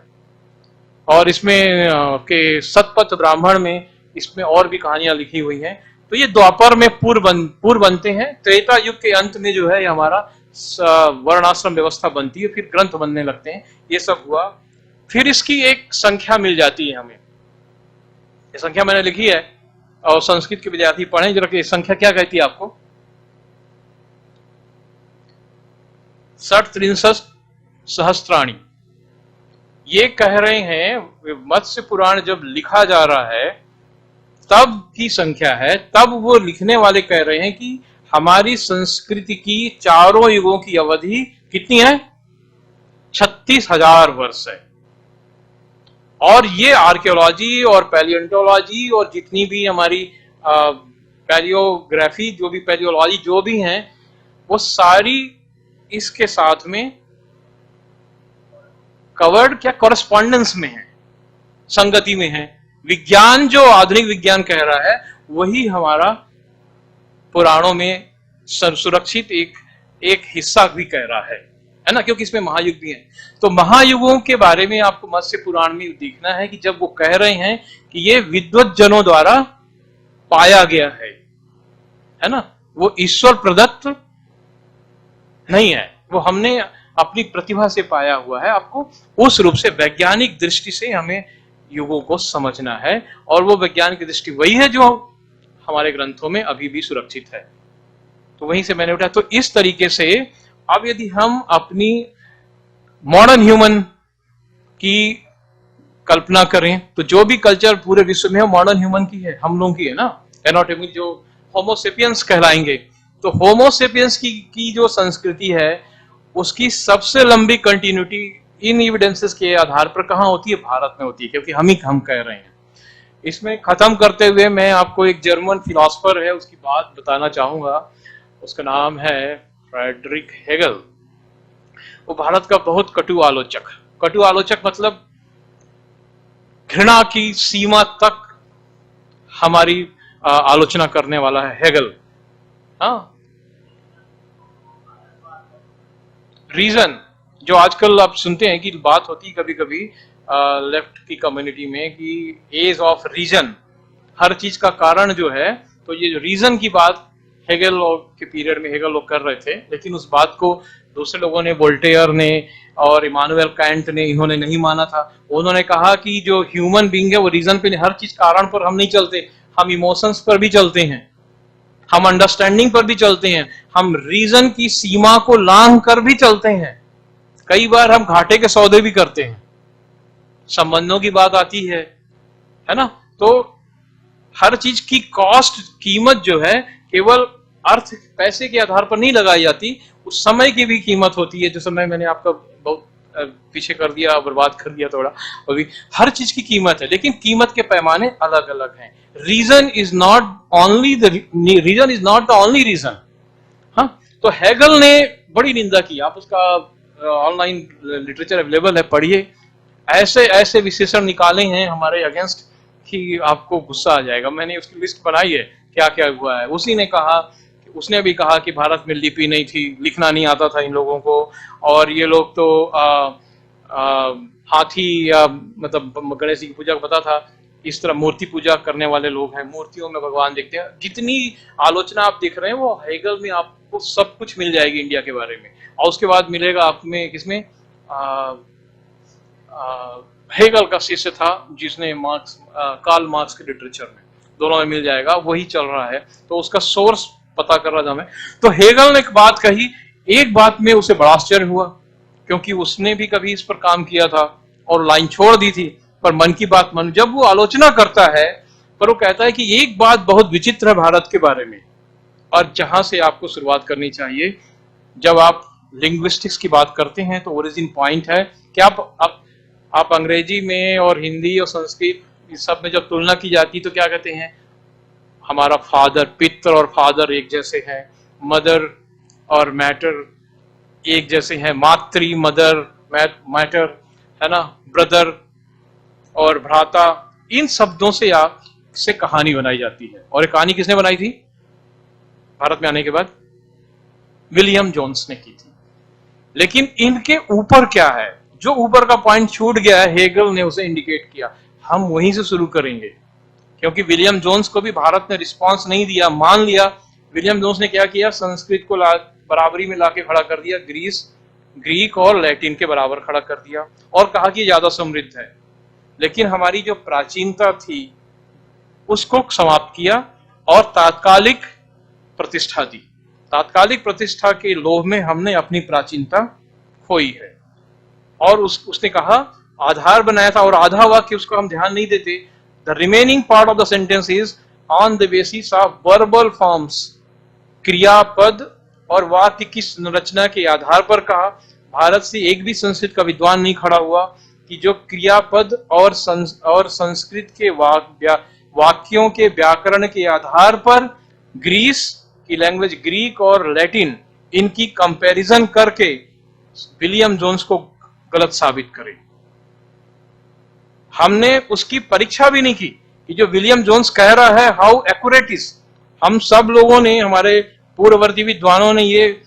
और इसमें के सतपथ ब्राह्मण में इसमें और भी कहानियां लिखी हुई हैं। तो ये द्वापर में पूर्व बनते हैं, त्रेता युग के अंत में जो है ये हमारा वर्णाश्रम व्यवस्था बनती है, फिर ग्रंथ बनने लगते हैं। ये सब हुआ, फिर इसकी एक संख्या मिल जाती है हमें। ये संख्या मैंने लिखी है और संस्कृत के विद्यार्थी पढ़ें जरा कि संख्या क्या कहती है आपको। 63 सहस्त्राणी। ये कह रहे हैं मत्स्य पुराण जब लिखा जा रहा है तब की संख्या है, तब वो लिखने वाले कह रहे हैं कि हमारी संस्कृति की चारों युगों की अवधि कितनी है, 36,000 वर्ष है। और ये आर्कियोलॉजी और पैलियोंटोलॉजी और जितनी भी हमारी पैलियोग्राफी, जो भी पैलियोलॉजी जो भी हैं, वो सारी इसके साथ में कवर्ड क्या कॉरेस्पॉन्डेंस में है, संगति में है। विज्ञान जो आधुनिक विज्ञान कह रहा है वही हमारा पुराणों में सुरक्षित एक हिस्सा भी कह रहा है ना, क्योंकि इसमें महायुग भी है। तो महायुगों के बारे में आपको मत्स्य पुराण में देखना है कि जब वो कह रहे हैं कि ये विद्वत जनों द्वारा पाया गया है ना, वो ईश्वर प्रदत्त नहीं है, वो हमने अपनी प्रतिभा से पाया हुआ है। आपको उस रूप से वैज्ञानिक दृष्टि से हमें युगों को समझना है, और वो वैज्ञानिक दृष्टि वही है जो हमारे ग्रंथों में अभी भी सुरक्षित है। तो वहीं से मैंने उठाया। तो इस तरीके से अब यदि हम अपनी मॉडर्न ह्यूमन की कल्पना करें तो जो भी कल्चर पूरे विश्व में है मॉडर्न ह्यूमन की है, हम लोगों की है ना। एनाटॉमी जो होमोसेपियंस कहलाएंगे, तो होमोसेपियंस की जो संस्कृति है उसकी सबसे लंबी कंटिन्यूटी इन एविडेंसेस के आधार पर कहां होती है, भारत में होती है, क्योंकि हम कह रहे हैं। इसमें खत्म करते हुए मैं आपको एक जर्मन फिलोसोफर है उसकी बात बताना चाहूंगा। उसका नाम है फ्रेडरिक हेगल। वो भारत का बहुत कटु आलोचक मतलब घृणा की सीमा तक हमारी आलोचना करने वाला है हेगल। हाँ, रीजन जो आजकल आप सुनते हैं कि बात होती है कभी कभी लेफ्ट की कम्युनिटी में कि एज ऑफ रीजन, हर चीज का कारण जो है, तो ये जो रीजन की बात हेगल के पीरियड में हेगल लोग कर रहे थे, लेकिन उस बात को दूसरे लोगों ने, वोल्टेयर ने और इमानुएल कैंट ने, इन्होंने नहीं माना था। उन्होंने कहा कि जो ह्यूमन बीइंग है वो रीजन पे, हर चीज कारण पर हम नहीं चलते, हम इमोशंस पर भी चलते हैं, हम अंडरस्टैंडिंग पर भी चलते हैं, हम रीजन की सीमा को लांघ कर भी चलते हैं। कई बार हम घाटे के सौदे भी करते हैं, संबंधों की बात आती है ना। तो हर चीज की कॉस्ट, कीमत जो है केवल अर्थ पैसे के आधार पर नहीं लगाई जाती, उस समय की भी कीमत होती है। जो समय मैंने आपका बहुत पीछे कर दिया, बर्बाद कर दिया थोड़ा अभी। हर चीज की कीमत है, लेकिन कीमत के पैमाने अलग अलग हैं। Reason is not the only reason. हाँ, तो हेगल ने बड़ी निंदा की। आप उसका ऑनलाइन लिटरेचर अवेलेबल है, पढ़िए। ऐसे ऐसे विशेषण निकाले हैं हमारे अगेंस्ट कि आपको गुस्सा आ जाएगा। मैंने उसकी लिस्ट बनाई है क्या क्या हुआ है। उसने भी कहा कि भारत में लिपि नहीं थी, लिखना नहीं आता था इन लोगों को, और ये लोग तो हाथी या मतलब गणेश जी की पूजा को पता था, इस तरह मूर्ति पूजा करने वाले लोग हैं, मूर्तियों में भगवान देखते हैं। जितनी आलोचना आप देख रहे हैं वो हेगल में आपको सब कुछ मिल जाएगी इंडिया के बारे में। और उसके बाद मिलेगा आप में किसमें, हेगल का शिष्य था जिसने कार्ल मार्क्स के लिटरेचर में, दोनों में मिल जाएगा, वही चल रहा है। तो उसका सोर्स पता कर रहा था मैं। तो हेगल ने एक बात कही, एक बात में उसे बड़ा आश्चर्य हुआ, क्योंकि उसने भी कभी इस पर काम किया था और लाइन छोड़ दी थी, पर मन की बात जब वो आलोचना करता है, पर वो कहता है कि एक बात बहुत विचित्र है भारत के बारे में, और जहां से आपको शुरुआत करनी चाहिए जब आप लिंग्विस्टिक्स की बात करते हैं, तो ओरिजिन पॉइंट है कि आप अंग्रेजी में और हिंदी और संस्कृत इस सब में जब तुलना की जाती तो क्या कहते हैं, हमारा फादर, पितर और फादर एक जैसे हैं, मदर और मैटर एक जैसे हैं, मातृ मदर मैटर है ना, ब्रदर और भ्राता, इन शब्दों से कहानी बनाई जाती है। और ये कहानी किसने बनाई थी भारत में आने के बाद? विलियम जोन्स ने की थी। लेकिन इनके ऊपर क्या है? जो ऊपर का पॉइंट छूट गया है, हेगल ने उसे इंडिकेट किया। हम वहीं से शुरू करेंगे, क्योंकि विलियम जोन्स को भी भारत ने रिस्पांस नहीं दिया, मान लिया। विलियम जोन्स ने क्या किया? संस्कृत को बराबरी में लाके खड़ा कर दिया, ग्रीक और लैटिन के बराबर खड़ा कर दिया, और कहा कि ज्यादा समृद्ध है। लेकिन हमारी जो प्राचीनता थी उसको समाप्त किया और तात्कालिक प्रतिष्ठा दी। तात्कालिक प्रतिष्ठा के लोभ में हमने अपनी प्राचीनता खोई है। और उसने कहा, आधार बनाया था, और आधा वाक्य उसको हम ध्यान नहीं देते। The remaining part of the sentence is on the basis of verbal forms. क्रियापद और वाक्य की संरचना के आधार पर कहा। भारत से एक भी संस्कृत का विद्वान नहीं खड़ा हुआ कि जो क्रियापद और संस्कृत के वाक्यों के व्याकरण के आधार पर ग्रीस की लैंग्वेज, ग्रीक और लैटिन, इनकी कंपैरिजन करके विलियम जोन्स को गलत साबित करे। हमने उसकी परीक्षा भी नहीं की कि जो विलियम जोन्स कह रहा है हाउ एक्यूरेट इज। हम सब लोगों ने, हमारे पूर्ववर्ती विद्वानों ने ये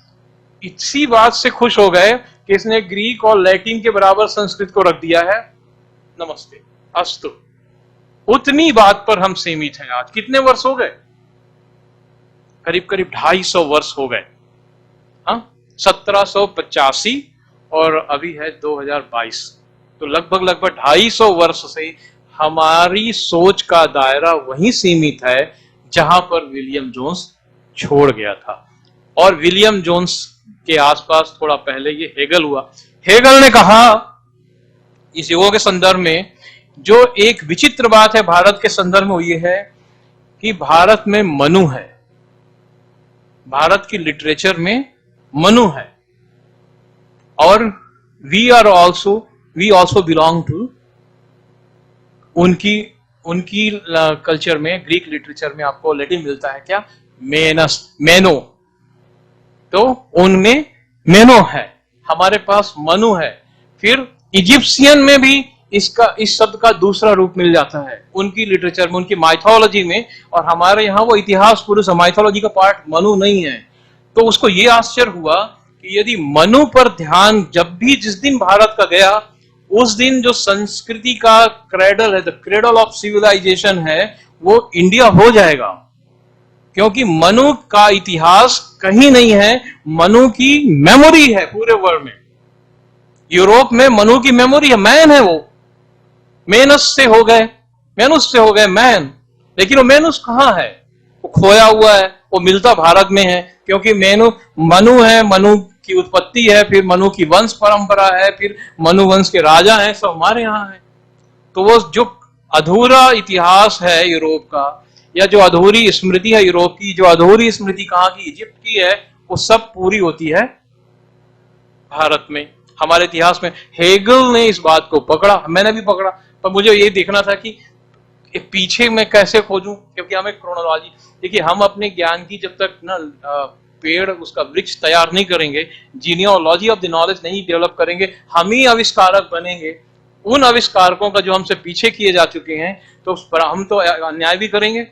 इसी बात से खुश हो गए कि इसने ग्रीक और लैटिन के बराबर संस्कृत को रख दिया है। नमस्ते, अस्तु। उतनी बात पर हम सीमित हैं। आज कितने वर्ष हो गए? करीब करीब 250 वर्ष हो गए। 1785 और अभी है 2022, तो लगभग 250 वर्ष से हमारी सोच का दायरा वहीं सीमित है जहां पर विलियम जोन्स छोड़ गया था। और विलियम जोन्स के आसपास थोड़ा पहले ये हेगल हुआ। हेगल ने कहा इस युगों के संदर्भ में, जो एक विचित्र बात है भारत के संदर्भ में, वो ये है कि भारत में मनु है, भारत की लिटरेचर में मनु है, और वी ऑल्सो बिलोंग टू उनकी कल्चर में। ग्रीक लिटरेचर में आपको लैटिन मिलता है क्या? मेनो। तो उनमें मेनो है, हमारे पास मनु है। फिर इजिप्शियन में भी इस शब्द का दूसरा रूप मिल जाता है उनकी लिटरेचर में, उनकी माइथोलॉजी में। और हमारे यहाँ वो इतिहास पुरुष, माइथोलॉजी का पार्ट मनु नहीं है। तो उसको ये आश्चर्य हुआ कि यदि मनु पर ध्यान जिस दिन भारत का गया, उस दिन जो संस्कृति का क्रेडल है, द क्रेडल ऑफ सिविलाइजेशन है, वो इंडिया हो जाएगा। क्योंकि मनु का इतिहास कहीं नहीं है, मनु की मेमोरी है पूरे वर्ल्ड में। यूरोप में मनु की मेमोरी है, मैन है वो। मेनुस से हो गए मैन। लेकिन वो मेनुस कहां है? वो खोया हुआ है। वो मिलता भारत में है, क्योंकि मनु है, मनु की उत्पत्ति है, फिर मनु की वंश परंपरा है, फिर मनु वंश के राजा हैं, सब हमारे यहाँ है। तो वो जो अधूरा इतिहास है यूरोप का, या जो अधूरी स्मृति है यूरोप की, जो अधूरी स्मृति कहाँ की? इजिप्ट की है, वो सब पूरी होती है भारत में, हमारे इतिहास में। हेगल ने इस बात को पकड़ा, मैंने भी पकड़ा, पर मुझे ये देखना था कि पीछे मैं कैसे खोजूं, क्योंकि हमें क्रोनोलॉजी, देखिए हम अपने ज्ञान की जब तक ना पेड़, उसका वृक्ष तैयार नहीं करेंगे, जीनियोलॉजी ऑफ द नॉलेज नहीं डेवलप करेंगे, हम ही आविष्कारक बनेंगे उन आविष्कारकों का जो हमसे पीछे किए जा चुके हैं। तो हम तो अन्याय भी करेंगे।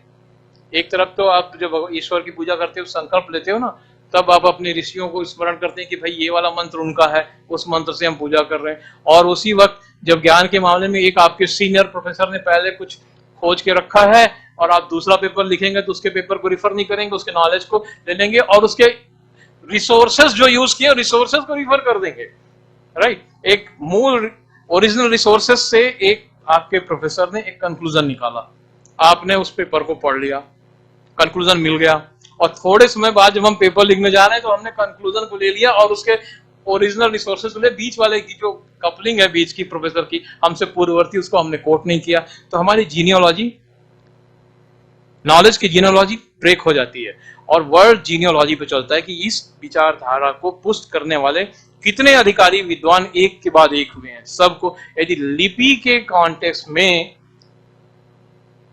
एक तरफ तो आप जब ईश्वर की पूजा करते हो, संकल्प लेते हो ना, तब आप अपने ऋषियों को स्मरण करते हैं कि भाई ये वाला मंत्र उनका है, उस मंत्र से हम पूजा कर रहे हैं। और उसी वक्त जब ज्ञान के मामले में एक आपके सीनियर प्रोफेसर ने पहले कुछ खोज के रखा है और आप दूसरा पेपर लिखेंगे, तो उसके पेपर को रिफर नहीं करेंगे, उसके नॉलेज को ले लेंगे और उसके रिसोर्सेज जो यूज किए रिसोर्सेज को रिफर कर देंगे। राइट, एक मूल ओरिजिनल रिसोर्सेज से एक आपके प्रोफेसर ने एक कंक्लूजन निकाला, आपने उस पेपर को पढ़ लिया, कंक्लूजन मिल गया, और थोड़े समय बाद जब हम पेपर लिखने जा रहे हैं तो हमने कंक्लूजन को ले लिया और उसके ओरिजिनल रिसोर्सेज को ले, बीच वाले की जो कपलिंग है बीच की प्रोफेसर की हमसे पूर्ववर्ती, उसको हमने कोट नहीं किया। तो हमारी जीनियोलॉजी, नॉलेज की जीनियोलॉजी ब्रेक हो जाती है और वर्ल्ड जीनियोलॉजी पे चलता है कि इस विचारधारा को पुष्ट करने वाले कितने अधिकारी विद्वान एक के बाद एक हुए हैं। सबको यदि लिपि के कॉन्टेक्स्ट में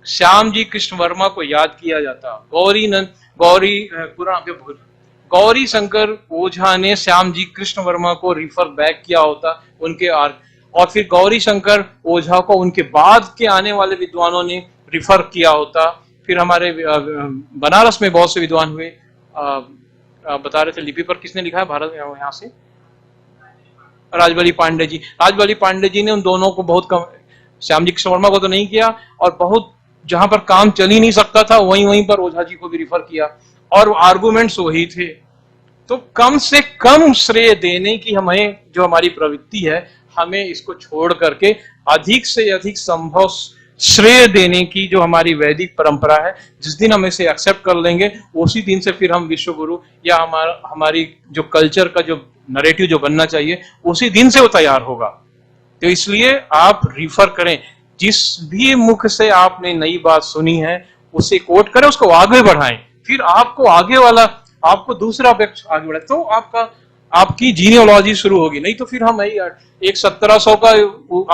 श्याम जी कृष्ण वर्मा को याद किया जाता, गौरी शंकर ओझा ने श्याम जी कृष्ण वर्मा को रिफर बैक किया होता उनके और फिर गौरी शंकर ओझा को उनके बाद के आने वाले विद्वानों ने रिफर किया होता। फिर हमारे बनारस में बहुत से विद्वान हुए। बता रहे थे लिपि पर किसने लिखा है भारत यहाँ से? राजबली पांडे जी। राजबली पांडे जी ने उन दोनों को बहुत कम, श्याम जी शर्मा को तो नहीं किया, और बहुत जहां पर काम चल ही नहीं सकता था वहीं वहीं पर ओझा जी को भी रिफर किया, और आर्गुमेंट्स वही थे। तो कम से कम श्रेय देने की हमें जो हमारी प्रवृत्ति है, हमें इसको छोड़ करके अधिक से अधिक संभव श्रेय देने की जो हमारी वैदिक परंपरा है, जिस दिन हम इसे एक्सेप्ट कर लेंगे उसी दिन से फिर हम विश्व गुरु या हमारी जो कल्चर का जो नरेटिव जो बनना चाहिए उसी दिन से वो तैयार होगा। तो इसलिए आप रिफर करें, जिस भी मुख से आपने नई बात सुनी है उसे कोट करें, उसको आगे बढ़ाएं, फिर आपको आगे वाला, आपको दूसरा व्यक्ति आगे बढ़ाए तो आपकी जीनियोलॉजी शुरू होगी। नहीं तो फिर हम एक 1700 का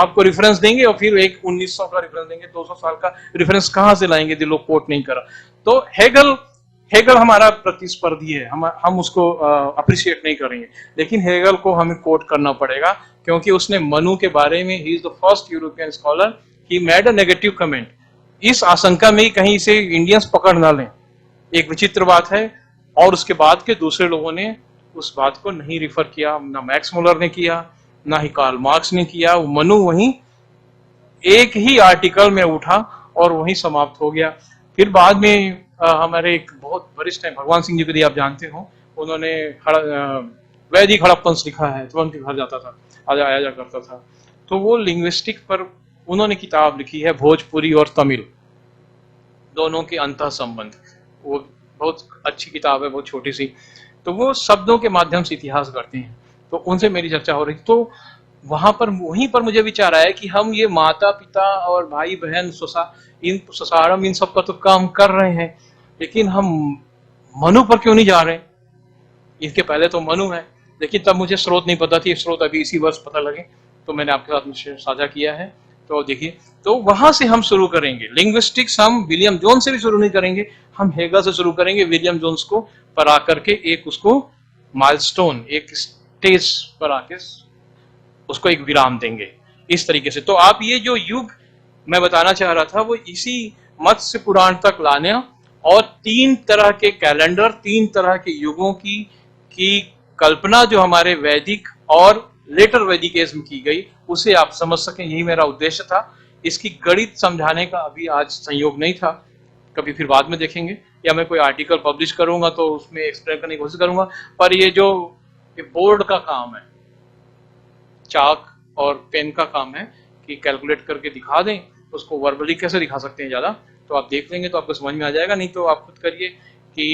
आपको रेफरेंस देंगे और फिर एक 1900 का रेफरेंस देंगे, 200 साल का रेफरेंस कहां से लाएंगे जो लोग कोट नहीं करा। तो हेगल हमारा प्रतिस्पर्धी है, हम उसको अप्रिशिएट नहीं करेंगे, लेकिन हेगल को हमें कोट करना पड़ेगा, क्योंकि उसने मनु के बारे में, he is the first European scholar, he made a negative comment, इस आशंका में कहीं से इंडियंस पकड़ ना लें। एक विचित्र बात है, और उसके बाद के दूसरे लोगों ने उस बात को नहीं रिफर किया, ना मैक्स मुलर ने किया, ना ही कार्ल मार्क्स ने किया। मनु वहीं एक ही आर्टिकल में उठा और वहीं समाप्त हो गया। फिर बाद में हमारे एक बहुत वरिष्ठ हैं भगवान सिंह जी को, यदि आप जानते हो, उन्होंने वैदिक हड़प्पन लिखा है, तो उनके घर जाता था, आया जा करता था। तो वो लिंग्विस्टिक पर उन्होंने किताब लिखी है, भोजपुरी और तमिल दोनों के अंतः संबंध। वो बहुत अच्छी किताब है, बहुत छोटी सी। तो वो शब्दों के माध्यम से इतिहास करते हैं, तो उनसे मेरी चर्चा हो रही। तो वहीं पर मुझे विचार आया कि हम ये माता पिता और भाई बहन सुसारम इन सब का तो काम कर रहे हैं, लेकिन हम मनु पर क्यों नहीं जा रहे? इसके पहले तो मनु है, लेकिन तब मुझे स्रोत नहीं पता थी, स्रोत अभी इसी वर्ष पता लगे, तो मैंने आपके साथ साझा किया है। तो देखिए, तो वहां से हम शुरू करेंगे। लिंग्विस्टिक्स हम विलियम जोन्स से भी शुरू नहीं करेंगे, हम हेगल से शुरू करेंगे। विलियम जोन्स को पर आकर के एक उसको माइलस्टोन, एक स्टेज पर आके उसको एक विराम देंगे, इस तरीके से। तो आप ये जो युग मैं बताना चाह रहा था वो इसी मत्स्य पुराण तक लाने, और 3 तरह के कैलेंडर, 3 तरह के युगों की कल्पना जो हमारे वैदिक और लेटर वैदिकेज्म की गई, उसे आप समझ सकें, यही मेरा उद्देश्य था। इसकी गणित समझाने का अभी आज संयोग नहीं था, कभी फिर बाद में देखेंगे, या मैं कोई आर्टिकल पब्लिश करूंगा तो उसमें एक्सप्लेन करने की कोशिश करूंगा। पर ये जो बोर्ड का काम है, चाक और पेन का काम है कि कैलकुलेट करके दिखा दें, उसको वर्बली कैसे दिखा सकते हैं ज्यादा, तो आप देख लेंगे तो आपको समझ में आ जाएगा। नहीं तो आप खुद करिए कि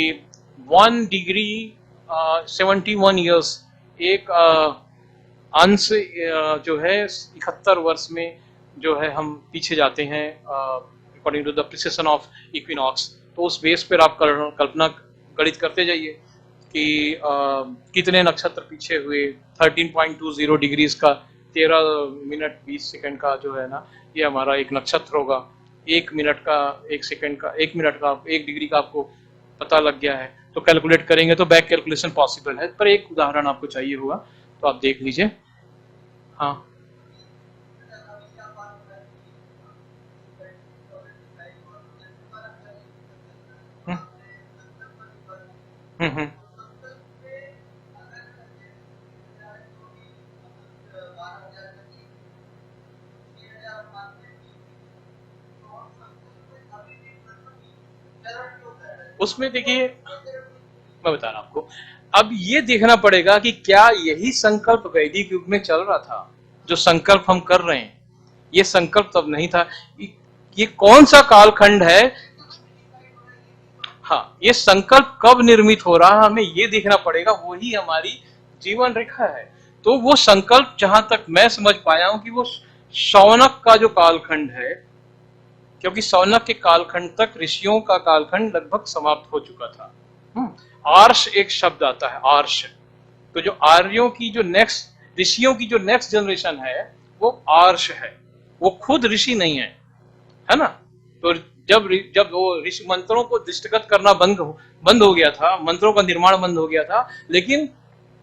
1 डिग्री 71 ईयर्स, एक अंश जो है 71 वर्ष में जो है हम पीछे जाते हैं according to the precession of equinox. तो उस बेस पर आप कल्पना गणित करते जाइए कि कितने नक्षत्र पीछे हुए। 13.20 डिग्रीज का 13 मिनट 20 सेकंड का जो है ना, ये हमारा एक नक्षत्र होगा। 1 मिनट का, 1 सेकंड का, 1 मिनट का, 1 डिग्री का आपको पता लग गया है। तो कैलकुलेट करेंगे तो बैक कैलकुलेशन पॉसिबल है। पर एक उदाहरण आपको चाहिए होगा तो आप देख लीजिए। हाँ, हम्म। उसमें देखिए, मैं बता रहा हूं आपको, अब ये देखना पड़ेगा कि क्या यही संकल्प वैदिक युग में चल रहा था। जो संकल्प हम कर रहे हैं, ये संकल्प तब नहीं था। ये कौन सा कालखंड है? हाँ, ये संकल्प कब निर्मित हो रहा है, हमें ये देखना पड़ेगा। वही हमारी जीवन रेखा है। तो वो संकल्प जहां तक मैं समझ पाया हूं कि वो शौनक का जो कालखंड है, क्योंकि शौनक के कालखंड तक ऋषियों का कालखंड लगभग समाप्त हो चुका था। आर्ष एक शब्द आता है, आर्ष। तो जो आर्यों की जो नेक्स्ट, ऋषियों की जो नेक्स्ट जनरेशन है, वो आर्ष है। वो खुद ऋषि नहीं है ना। तो जब वो ऋषि मंत्रों को दृष्टिगत करना बंद हो गया था, मंत्रों का निर्माण बंद हो गया था, लेकिन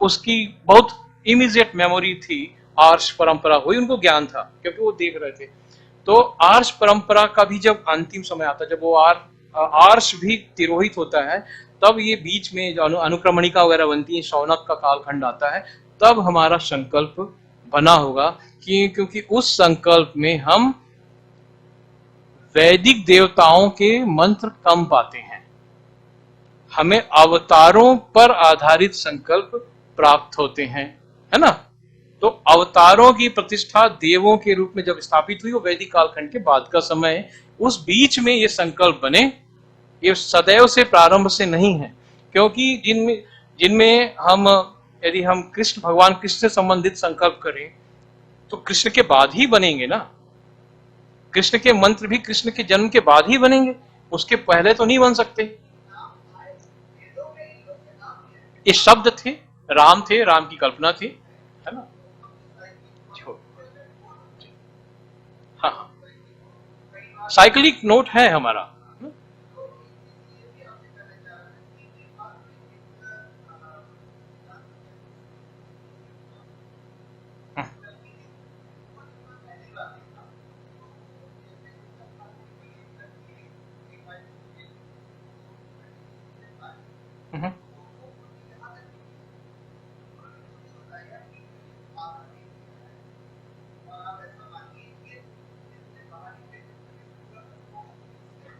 उसकी बहुत इमीडिएट मेमोरी थी, आर्ष परंपरा हुई, उनको ज्ञान था क्योंकि वो देख रहे थे। तो आर्ष परंपरा का भी जब अंतिम समय आता है, जब वो आर्ष भी तिरोहित होता है, तब ये बीच में जो अनुक्रमणिका वगैरह बनती है, शौनक का कालखंड आता है, तब हमारा संकल्प बना होगा कि क्योंकि उस संकल्प में हम वैदिक देवताओं के मंत्र कम पाते हैं, हमें अवतारों पर आधारित संकल्प प्राप्त होते हैं, है ना। तो अवतारों की प्रतिष्ठा देवों के रूप में जब स्थापित हुई, वो वैदिक कालखंड के बाद का समय है। उस बीच में ये संकल्प बने, ये सदैव से प्रारंभ से नहीं है, क्योंकि जिनमें जिनमें हम यदि हम कृष्ण, भगवान कृष्ण से संबंधित संकल्प करें तो कृष्ण के बाद ही बनेंगे ना। कृष्ण के मंत्र भी कृष्ण के जन्म के बाद ही बनेंगे, उसके पहले तो नहीं बन सकते। ये शब्द थे, राम की कल्पना थी, है ना। हाँ हाँ, साइक्लिक नोट है हमारा। हम्म,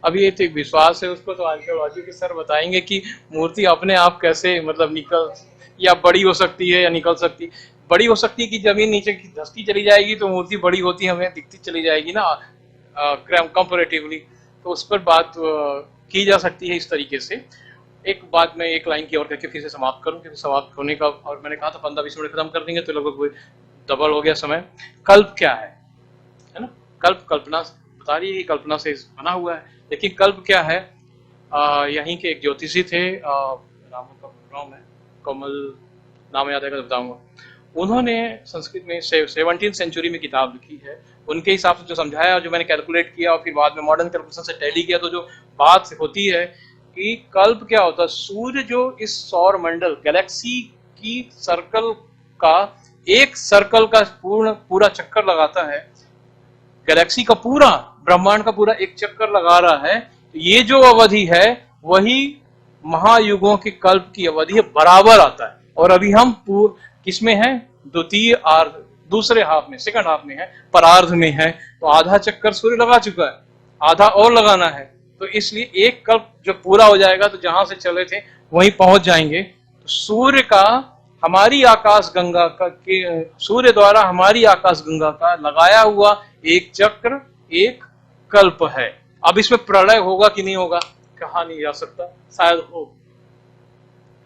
अब ये तो एक विश्वास है, उसको तो आर्कियोलॉजी के सर बताएंगे कि मूर्ति अपने आप कैसे मतलब निकल, या बड़ी हो सकती है या निकल सकती। बड़ी हो सकती है कि जमीन नीचे की धंसती चली जाएगी तो मूर्ति बड़ी होती हमें दिखती चली जाएगी ना, कंपेरेटिवली। तो उस पर बात की जा सकती है इस तरीके से। एक बात मैं एक लाइन की और करके फिर से समाप्त करूं, क्योंकि समाप्त होने का, और मैंने कहा था 15-20 मिनट खत्म कर देंगे तो लगभग डबल हो गया समय। कल्प क्या है ना। कल्प कल्पना बता रही है कि कल्पना से बना हुआ है, लेकिन कल्प क्या है। यहीं के एक ज्योतिषी थे, नाम का भूल रहा हूं मैं, कमल नाम याद आएगा तो बताऊंगा। उन्होंने संस्कृत में 17वीं सेंचुरी में किताब लिखी है, उनके हिसाब से जो समझाया और जो मैंने कैलकुलेट किया और फिर बाद में मॉडर्न कैलकुलेशन से टैली किया, तो जो बात होती है कि कल्प क्या होता है। सूर्य जो इस सौर मंडल गैलेक्सी की सर्कल का, एक सर्कल का पूरा चक्कर लगाता है, गैलेक्सी का पूरा, ब्रह्मांड का पूरा एक चक्कर लगा रहा है, तो ये जो अवधि है वही महायुगों के कल्प की अवधि है, बराबर आता है। और अभी हम किसमें हैं, द्वितीय आर्ध, दूसरे हाफ में, सेकंड हाफ में है, परार्ध में है। तो आधा चक्कर सूर्य लगा चुका है, आधा और लगाना है। तो इसलिए एक कल्प जब पूरा हो जाएगा तो जहां से चले थे वहीं पहुंच जाएंगे। तो सूर्य का, हमारी आकाश गंगा का के, सूर्य द्वारा हमारी आकाश गंगा का लगाया हुआ एक चक्र एक कल्प है। अब इसमें प्रलय होगा कि नहीं होगा, कहा नहीं जा सकता, शायद हो,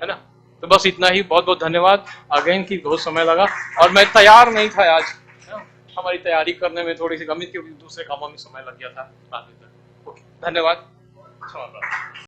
है ना। तो बस इतना ही, बहुत बहुत धन्यवाद। अगेन की बहुत समय लगा और मैं तैयार नहीं था आज, हमारी तैयारी करने में थोड़ी सी कमी, क्योंकि दूसरे कामों में समय लग गया था। ओके, धन्यवाद।